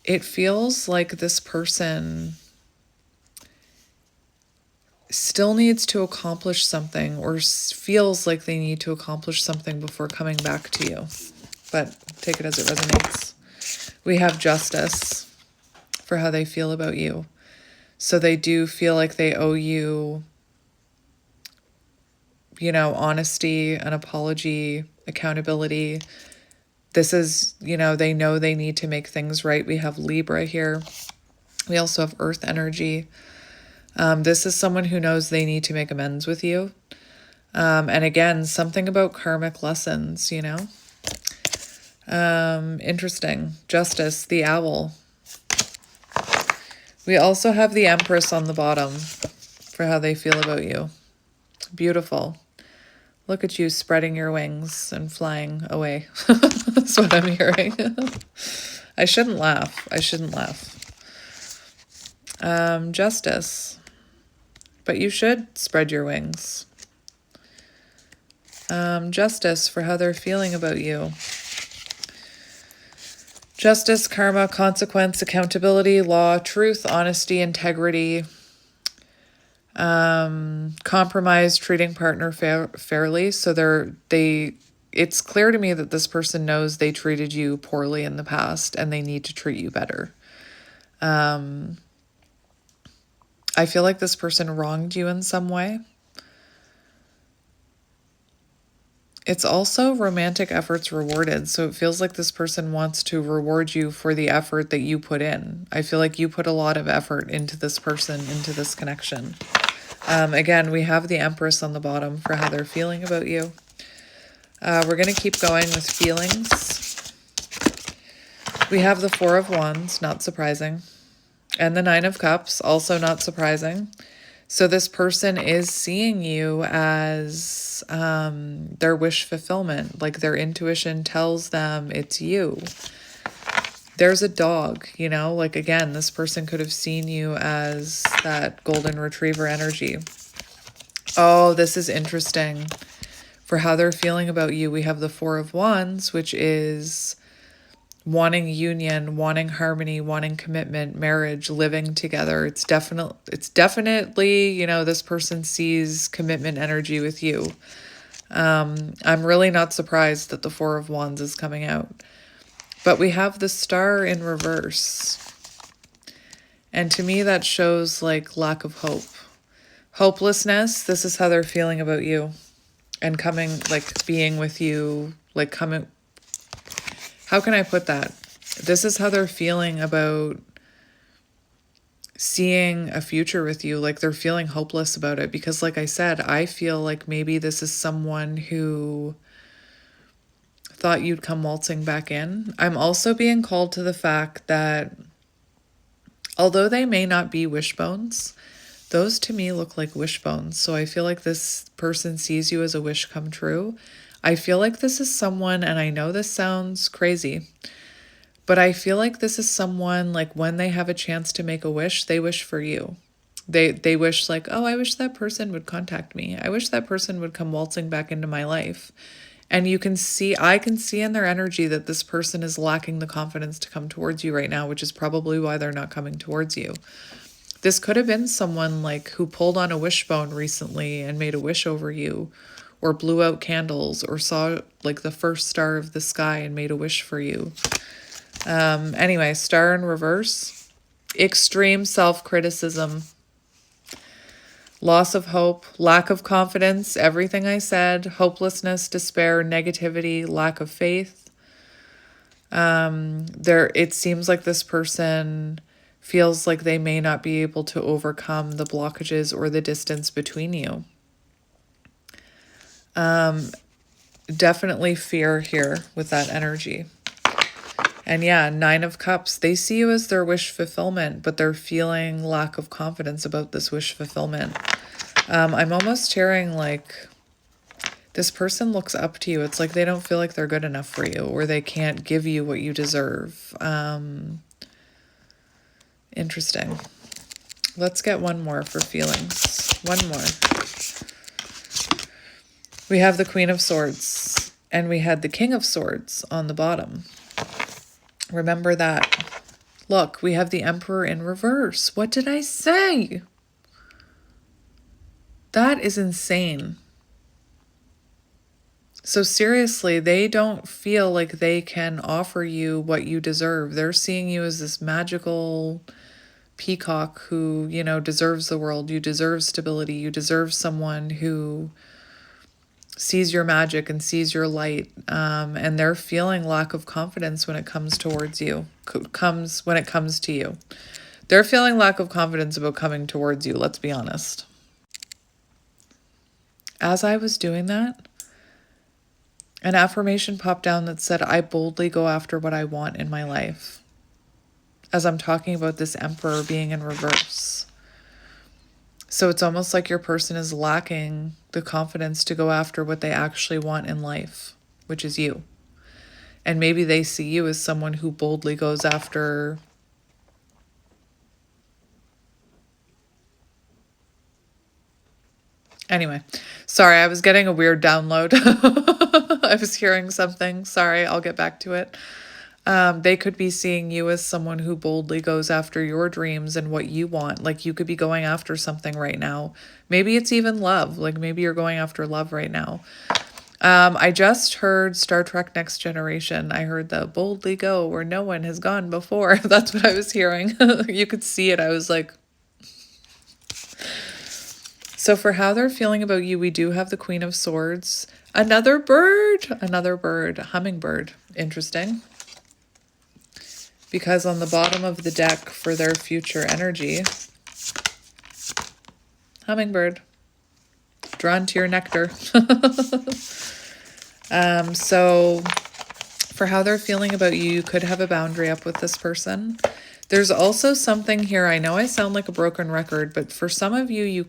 it feels like this person still needs to accomplish something, or feels like they need to accomplish something before coming back to you. But take it as it resonates. We have Justice for how they feel about you. So they do feel like they owe you, you know, honesty, an apology, accountability. This is, you know they need to make things right. We have Libra here. We also have Earth energy. This is someone who knows they need to make amends with you. And again, something about karmic lessons, you know? Interesting. Justice, the owl. We also have the Empress on the bottom for how they feel about you. Beautiful. Look at you spreading your wings and flying away. That's what I'm hearing. I shouldn't laugh. I shouldn't laugh. Justice. But you should spread your wings. Justice for how they're feeling about you. Justice, karma, consequence, accountability, law, truth, honesty, integrity, compromise, treating partner fairly. So it's clear to me that this person knows they treated you poorly in the past and they need to treat you better. I feel like this person wronged you in some way. It's also romantic efforts rewarded. So it feels like this person wants to reward you for the effort that you put in. I feel like you put a lot of effort into this person, into this connection. Again, we have the Empress on the bottom for how they're feeling about you. We're going to keep going with feelings. We have the Four of Wands, not surprising. And the Nine of Cups, also not surprising. So this person is seeing you as their wish fulfillment. Like their intuition tells them it's you. There's a dog, you know, like again, this person could have seen you as that golden retriever energy. Oh, this is interesting. For how they're feeling about you, we have the Four of Wands, which is wanting union, wanting harmony, wanting commitment, marriage, living together. It's definitely, you know, this person sees commitment energy with you. I'm really not surprised that the Four of Wands is coming out. But we have the Star in reverse. And to me, that shows like lack of hope. Hopelessness, this is how they're feeling about you. And coming, like being with you, like coming, how can I put that? This is how they're feeling about seeing a future with you. Like they're feeling hopeless about it because like I said, I feel like maybe this is someone who thought you'd come waltzing back in. I'm also being called to the fact that although they may not be wishbones, those to me look like wishbones. So I feel like this person sees you as a wish come true. I feel like this is someone, and I know this sounds crazy, but I feel like this is someone like when they have a chance to make a wish, they wish for you. They wish like, oh, I wish that person would contact me. I wish that person would come waltzing back into my life. And I can see in their energy that this person is lacking the confidence to come towards you right now, which is probably why they're not coming towards you. This could have been someone like who pulled on a wishbone recently and made a wish over you, or blew out candles, or saw like the first star of the sky and made a wish for you. Anyway, Star in reverse. Extreme self-criticism. Loss of hope, lack of confidence, everything I said, hopelessness, despair, negativity, lack of faith. It seems like this person feels like they may not be able to overcome the blockages or the distance between you. Definitely fear here with that energy. And yeah, Nine of Cups, they see you as their wish fulfillment, but they're feeling lack of confidence about this wish fulfillment. I'm almost hearing like this person looks up to you. It's like they don't feel like they're good enough for you, or they can't give you what you deserve. Interesting. Let's get one more for feelings. One more. We have the Queen of Swords, and we had the King of Swords on the bottom. Remember that. Look, we have the Emperor in reverse. What did I say? That is insane. So seriously, they don't feel like they can offer you what you deserve. They're seeing you as this magical peacock who, you know, deserves the world. You deserve stability. You deserve someone who sees your magic and sees your light. And they're feeling lack of confidence when it comes towards you. When it comes to you. They're feeling lack of confidence about coming towards you, let's be honest. as I was doing that, an affirmation popped down that said, I boldly go after what I want in my life. As I'm talking about this Emperor being in reverse. So it's almost like your person is lacking the confidence to go after what they actually want in life, which is you. And maybe they see you as someone who boldly goes after Anyway, sorry, I was getting a weird download. I was hearing something. Sorry, I'll get back to it. They could be seeing you as someone who boldly goes after your dreams and what you want. Like you could be going after something right now. Maybe it's even love. Like maybe you're going after love right now. I just heard Star Trek Next Generation. I heard the boldly go where no one has gone before. That's what I was hearing. You could see it. I was like, so for how they're feeling about you, we do have the Queen of Swords. Another bird, hummingbird. Interesting. Because on the bottom of the deck for their future energy, hummingbird, drawn to your nectar. So for how they're feeling about you, you could have a boundary up with this person. There's also something here, I know I sound like a broken record, but for some of you,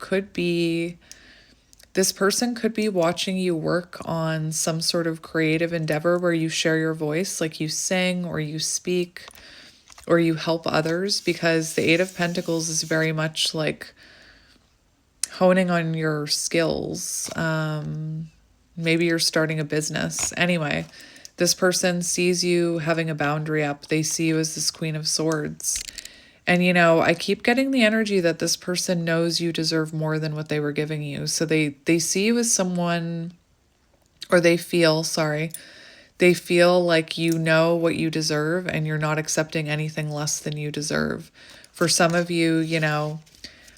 this person could be watching you work on some sort of creative endeavor where you share your voice, like you sing or you speak or you help others, because the Eight of Pentacles is very much like honing on your skills. Maybe you're starting a business. Anyway, this person sees you having a boundary up. They see you as this Queen of Swords. And, you know, I keep getting the energy that this person knows you deserve more than what they were giving you. So they see you as someone, or they feel like you know what you deserve and you're not accepting anything less than you deserve. For some of you, you know,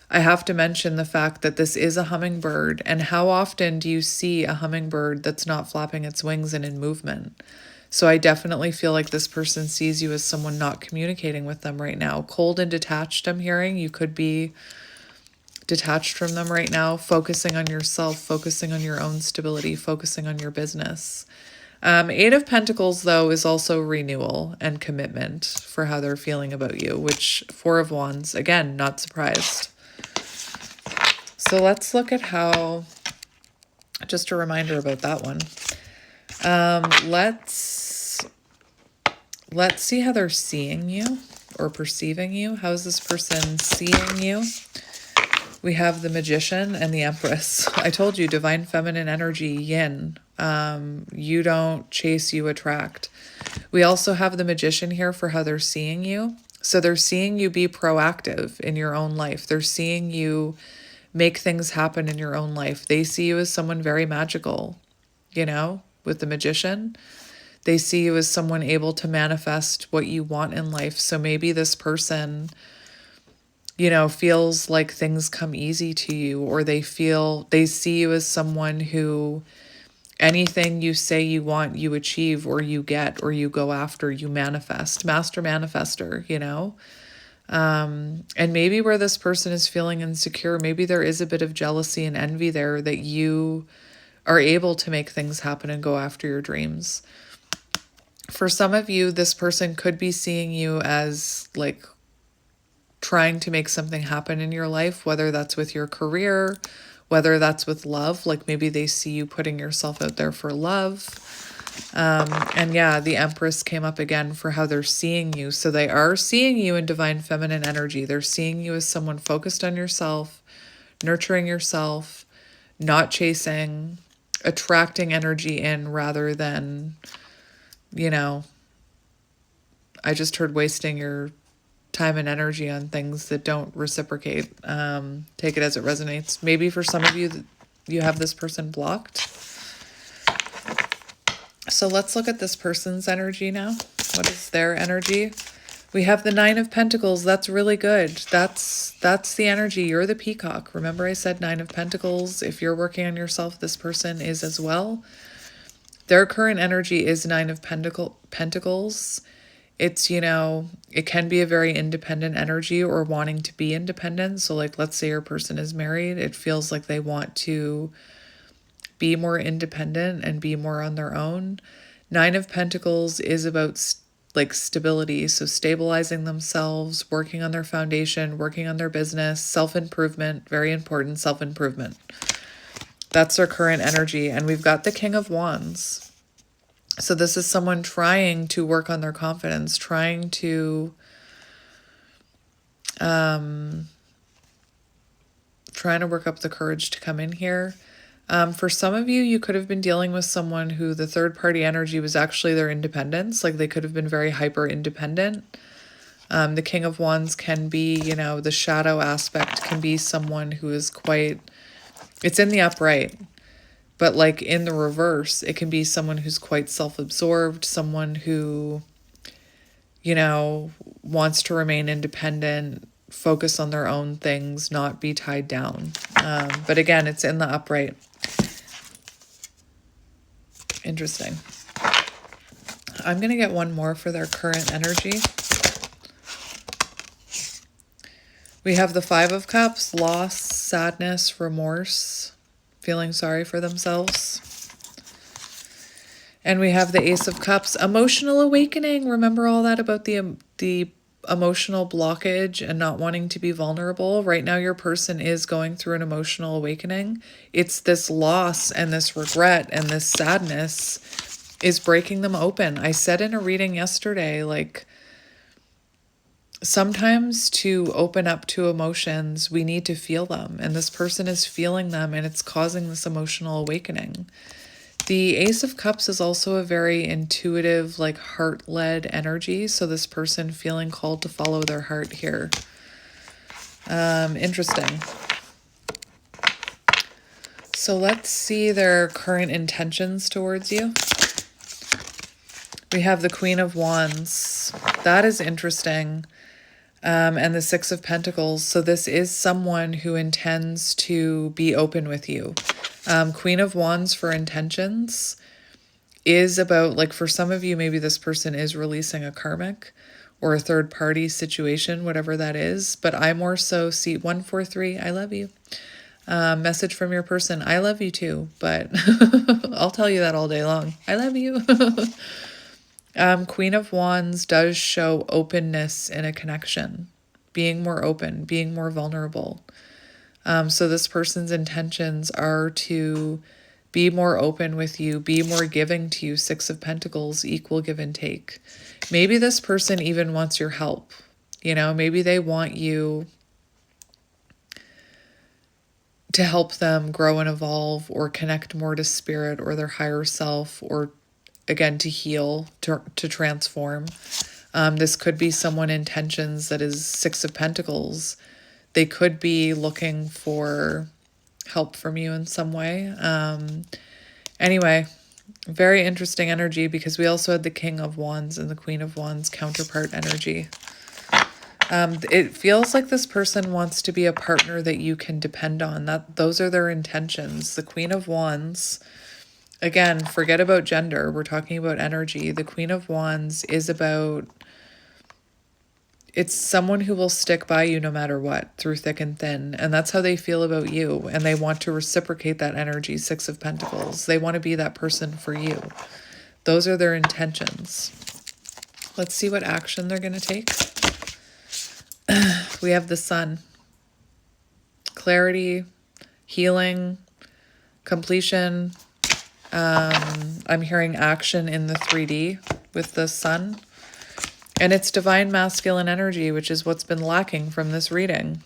I have to mention the fact that this is a hummingbird, and how often do you see a hummingbird that's not flapping its wings and in movement? So I definitely feel like this person sees you as someone not communicating with them right now. Cold and detached, I'm hearing. You could be detached from them right now, focusing on yourself, focusing on your own stability, focusing on your business. Eight of Pentacles, though, is also renewal and commitment for how they're feeling about you, which Four of Wands, again, not surprised. So let's look at how, just a reminder about that one. Let's see how they're seeing you or perceiving you. How's this person seeing you? We have the Magician and the Empress. I told you, divine feminine energy, yin. You don't chase, you attract. We also have the Magician here for how they're seeing you. So they're seeing you be proactive in your own life. They're seeing you make things happen in your own life. They see you as someone very magical, you know, with the Magician. They see you as someone able to manifest what you want in life. So maybe this person, you know, feels like things come easy to you, or they see you as someone who anything you say you want, you achieve, or you get, or you go after, you manifest. Master manifester, you know? And maybe where this person is feeling insecure, maybe there is a bit of jealousy and envy there that you are able to make things happen and go after your dreams. For some of you, this person could be seeing you as like trying to make something happen in your life, whether that's with your career, whether that's with love, like maybe they see you putting yourself out there for love. And yeah, the Empress came up again for how they're seeing you. So they are seeing you in divine feminine energy. They're seeing you as someone focused on yourself, nurturing yourself, not chasing, attracting energy in rather than, you know, I just heard wasting your time and energy on things that don't reciprocate. Take it as it resonates. Maybe for some of you, you have this person blocked. So let's look at this person's energy now. What is their energy? We have the Nine of Pentacles. That's really good. That's the energy. You're the peacock. Remember I said Nine of Pentacles. If you're working on yourself, this person is as well. Their current energy is Nine of Pentacles. It's, you know, it can be a very independent energy or wanting to be independent. So like, let's say your person is married. It feels like they want to be more independent and be more on their own. Nine of Pentacles is about like stability, so stabilizing themselves, working on their foundation, working on their business, self-improvement, very important, self-improvement. That's their current energy. And we've got the King of Wands. So this is someone trying to work on their confidence, trying to work up the courage to come in here. For some of you, you could have been dealing with someone who the third party energy was actually their independence. Like they could have been very hyper independent. The King of Wands can be, you know, the shadow aspect can be someone who is quite, it's in the upright, but like in the reverse, it can be someone who's quite self-absorbed, someone who, you know, wants to remain independent, focus on their own things, not be tied down. But again, it's in the upright. Interesting. I'm going to get one more for their current energy. We have the Five of Cups, loss, sadness, remorse, feeling sorry for themselves. And we have the Ace of Cups, emotional awakening. Remember all that about the emotional blockage and not wanting to be vulnerable? Right now, your person is going through an emotional awakening. It's this loss and this regret and this sadness is breaking them open. I said in a reading yesterday, like, sometimes to open up to emotions, we need to feel them. And this person is feeling them and it's causing this emotional awakening. The Ace of Cups is also a very intuitive, like heart-led energy. So this person feeling called to follow their heart here. Interesting. So let's see their current intentions towards you. We have the Queen of Wands. That is interesting. And the Six of Pentacles. So this is someone who intends to be open with you. Queen of Wands for intentions is about, like, for some of you, maybe this person is releasing a karmic or a third party situation, whatever that is. But I more so see 143, I love you. Message from your person, I love you too, but I'll tell you that all day long. I love you. Queen of Wands does show openness in a connection, being more open, being more vulnerable. So this person's intentions are to be more open with you, be more giving to you. Six of Pentacles, equal give and take. Maybe this person even wants your help. You know, maybe they want you to help them grow and evolve or connect more to spirit or their higher self, or again, to heal, to transform. This could be someone intentions that is Six of Pentacles. They could be looking for help from you in some way. Anyway, very interesting energy, because we also had the King of Wands and the Queen of Wands counterpart energy. It feels like this person wants to be a partner that you can depend on. Those are their intentions. The Queen of Wands, again, forget about gender. We're talking about energy. The Queen of Wands is about, it's someone who will stick by you no matter what, through thick and thin. And that's how they feel about you. And they want to reciprocate that energy. Six of Pentacles. They want to be that person for you. Those are their intentions. Let's see what action they're going to take. We have the Sun. Clarity, healing, completion. I'm hearing action in the 3D with the Sun. And it's divine masculine energy, which is what's been lacking from this reading.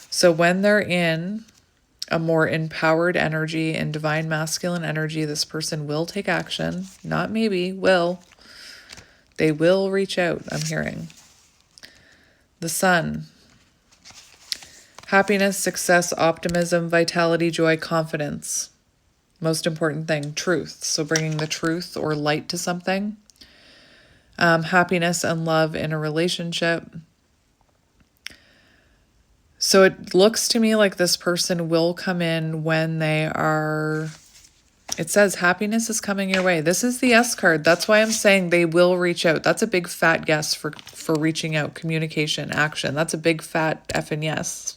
So when they're in a more empowered energy and divine masculine energy, this person will take action. Not maybe, will. They will reach out, I'm hearing. The Sun. Happiness, success, optimism, vitality, joy, confidence. Most important thing, truth. So bringing the truth or light to something. Happiness and love in a relationship. So it looks to me like this person will come in when they are, it says happiness is coming your way. This is the S card. That's why I'm saying they will reach out. That's a big fat yes for reaching out, communication, action. That's a big fat effing yes.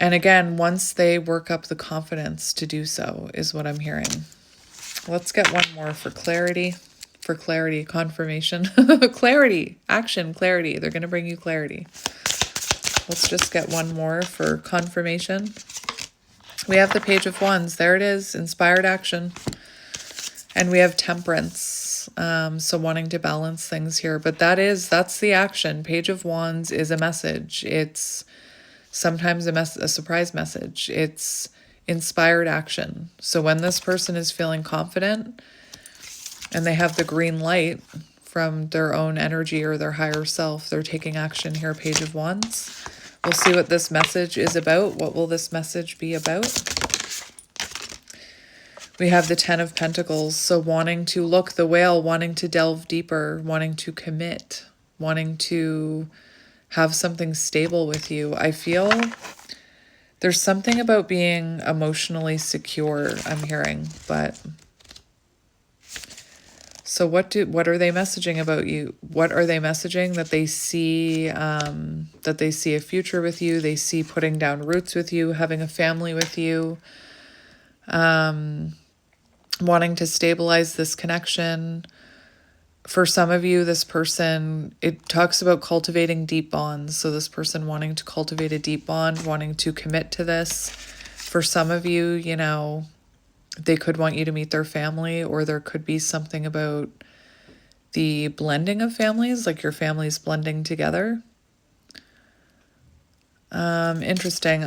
And again, once they work up the confidence to do so is what I'm hearing. Let's get one more for clarity. For clarity, confirmation, clarity, action, clarity. They're going to bring you clarity. Let's just get one more for confirmation. We have the Page of Wands. There it is, inspired action. And we have temperance. So wanting to balance things here. But that's the action. Page of Wands is a message. It's sometimes a surprise message. It's inspired action. So when this person is feeling confident and they have the green light from their own energy or their higher self, they're taking action here, Page of Wands. We'll see what this message is about. What will this message be about? We have the Ten of Pentacles. So wanting to look the whale, wanting to delve deeper, wanting to commit, wanting to have something stable with you. I feel there's something about being emotionally secure, I'm hearing, but so what are they messaging about you? What are they messaging? That they see a future with you, they see putting down roots with you, having a family with you, wanting to stabilize this connection. For some of you, this person, it talks about cultivating deep bonds. So this person wanting to cultivate a deep bond, wanting to commit to this. For some of you, you know, they could want you to meet their family, or there could be something about the blending of families, like your families blending together. Interesting.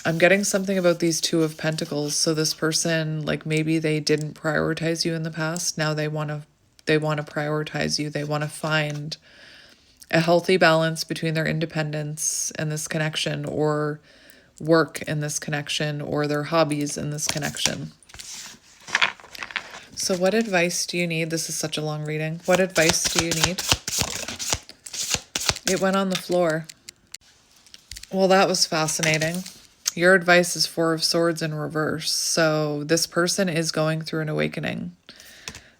I'm getting something about these Two of Pentacles. So this person, like maybe they didn't prioritize you in the past. Now they want to prioritize you. They want to find a healthy balance between their independence and this connection, or work in this connection, or their hobbies in this connection. So what advice do you need? This is such a long reading. What advice do you need? It went on the floor. Well, that was fascinating. Your advice is Four of Swords in reverse. So this person is going through an awakening.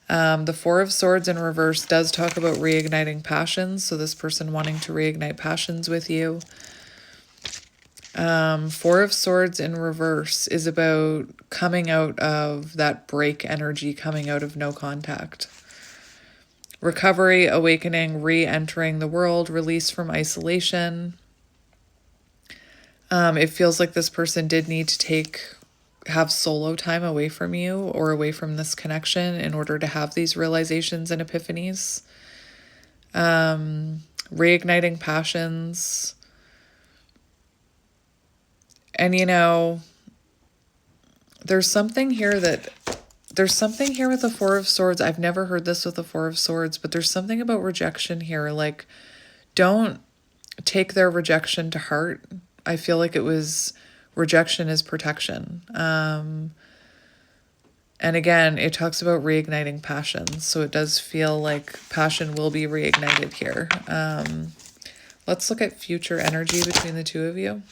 The Four of Swords in reverse does talk about reigniting passions. So this person wanting to reignite passions with you. Four of Swords in reverse is about coming out of that break energy, coming out of no contact. Recovery, awakening, re-entering the world, release from isolation. It feels like this person did need to have solo time away from you, or away from this connection, in order to have these realizations and epiphanies. Reigniting passions. And you know, there's something here with the Four of Swords. I've never heard this with the Four of Swords, but there's something about rejection here. Like, don't take their rejection to heart. I feel like rejection is protection. And again, it talks about reigniting passions. So it does feel like passion will be reignited here. Let's look at future energy between the two of you.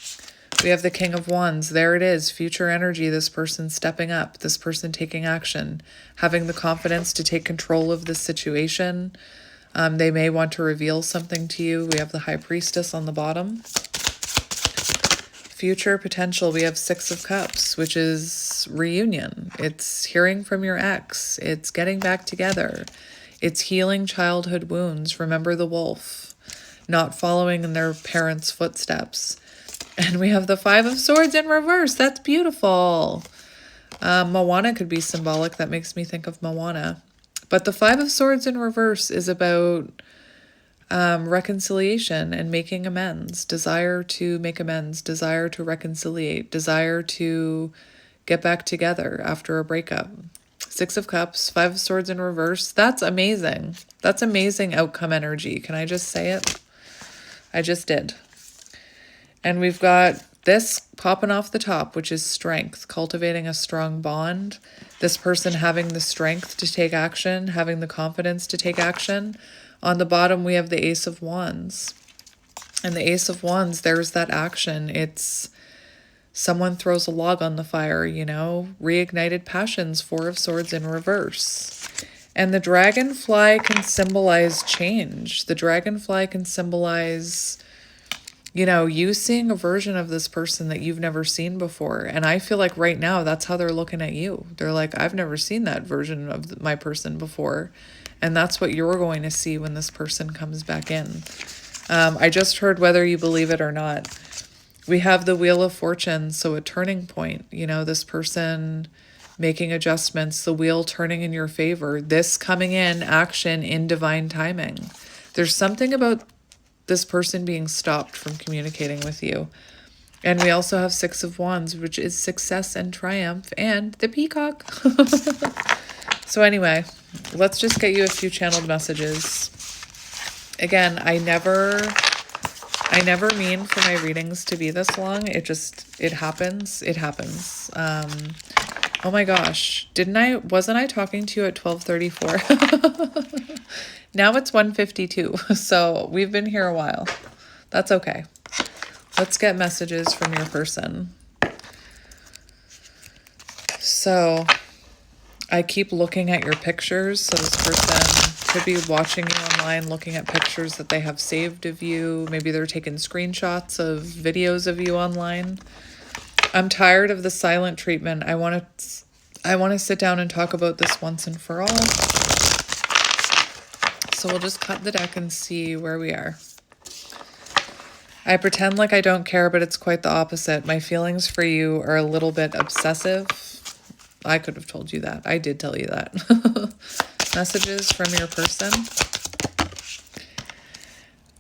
We have the King of Wands. There it is. Future energy. This person stepping up. This person taking action. Having the confidence to take control of this situation. They may want to reveal something to you. We have the High Priestess on the bottom. Future potential. We have Six of Cups, which is reunion. It's hearing from your ex. It's getting back together. It's healing childhood wounds. Remember the wolf. Not following in their parents' footsteps. And we have the Five of Swords in reverse. That's beautiful. Moana could be symbolic. That makes me think of Moana. But the Five of Swords in reverse is about reconciliation and making amends. Desire to make amends. Desire to reconciliate. Desire to get back together after a breakup. Six of Cups. Five of Swords in reverse. That's amazing. That's amazing outcome energy. Can I just say it? I just did. And we've got this popping off the top, which is strength, cultivating a strong bond. This person having the strength to take action, having the confidence to take action. On the bottom, we have the Ace of Wands. And the Ace of Wands, there's that action. It's someone throws a log on the fire, you know, reignited passions, Four of Swords in reverse. And the dragonfly can symbolize change. The dragonfly can symbolize you know, you seeing a version of this person that you've never seen before. And I feel like right now that's how they're looking at you. They're like, I've never seen that version of my person before. And that's what you're going to see when this person comes back in. I just heard, whether you believe it or not, we have the Wheel of Fortune, so a turning point. You know, this person making adjustments, the wheel turning in your favor, this coming in action in divine timing. There's something about this person being stopped from communicating with you. And we also have Six of Wands, which is success and triumph, and the peacock. So anyway, let's just get you a few channeled messages. Again, I never mean for my readings to be this long. It happens. It happens. Oh my gosh. Wasn't I talking to you at 12:34? Now it's 1:52. So we've been here a while. That's okay. Let's get messages from your person. So I keep looking at your pictures. So this person could be watching you online, looking at pictures that they have saved of you. Maybe they're taking screenshots of videos of you online. I'm tired of the silent treatment. I want to sit down and talk about this once and for all. So we'll just cut the deck and see where we are. I pretend like I don't care, but it's quite the opposite. My feelings for you are a little bit obsessive. I could have told you that. I did tell you that. Messages from your person.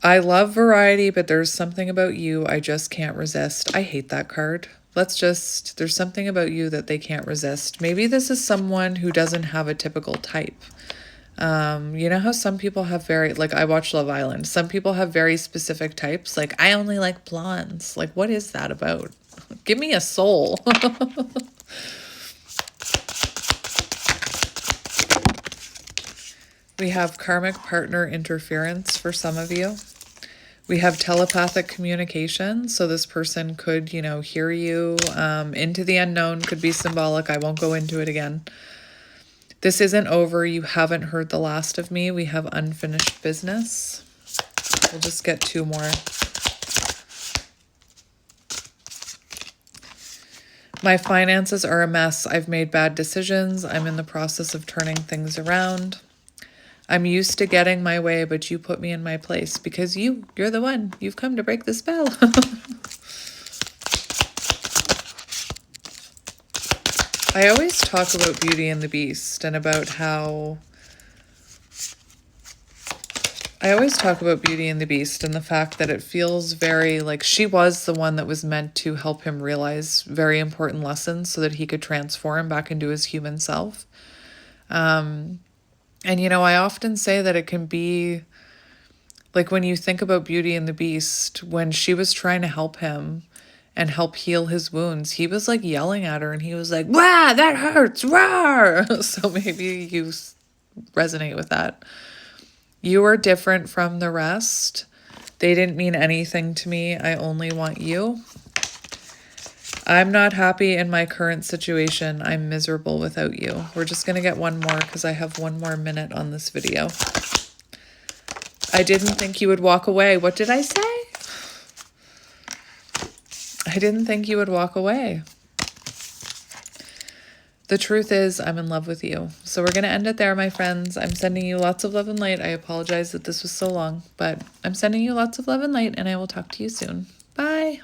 I love variety, but there's something about you I just can't resist. I hate that card. There's something about you that they can't resist. Maybe this is someone who doesn't have a typical type. You know how some people have like I watch Love Island. Some people have very specific types. Like, I only like blondes. Like, what is that about? Give me a soul. We have karmic partner interference for some of you. We have telepathic communication. So this person could, you know, hear you. Into the unknown could be symbolic. I won't go into it again. This isn't over. You haven't heard the last of me. We have unfinished business. We'll just get two more. My finances are a mess. I've made bad decisions. I'm in the process of turning things around. I'm used to getting my way, but you put me in my place because you're the one. You've come to break the spell. I always talk about Beauty and the Beast and about how... I always talk about Beauty and the Beast and the fact that it feels very like she was the one that was meant to help him realize very important lessons so that he could transform back into his human self. And, you know, I often say that it can be like when you think about Beauty and the Beast, when she was trying to help him and help heal his wounds, he was like yelling at her and he was like, "Wah, that hurts, wah!" So maybe you resonate with that. You are different from the rest. They didn't mean anything to me. I only want you. I'm not happy in my current situation. I'm miserable without you. We're just going to get one more because I have one more minute on this video. I didn't think you would walk away. What did I say? I didn't think you would walk away. The truth is, I'm in love with you. So we're going to end it there, my friends. I'm sending you lots of love and light. I apologize that this was so long, but I'm sending you lots of love and light, and I will talk to you soon. Bye.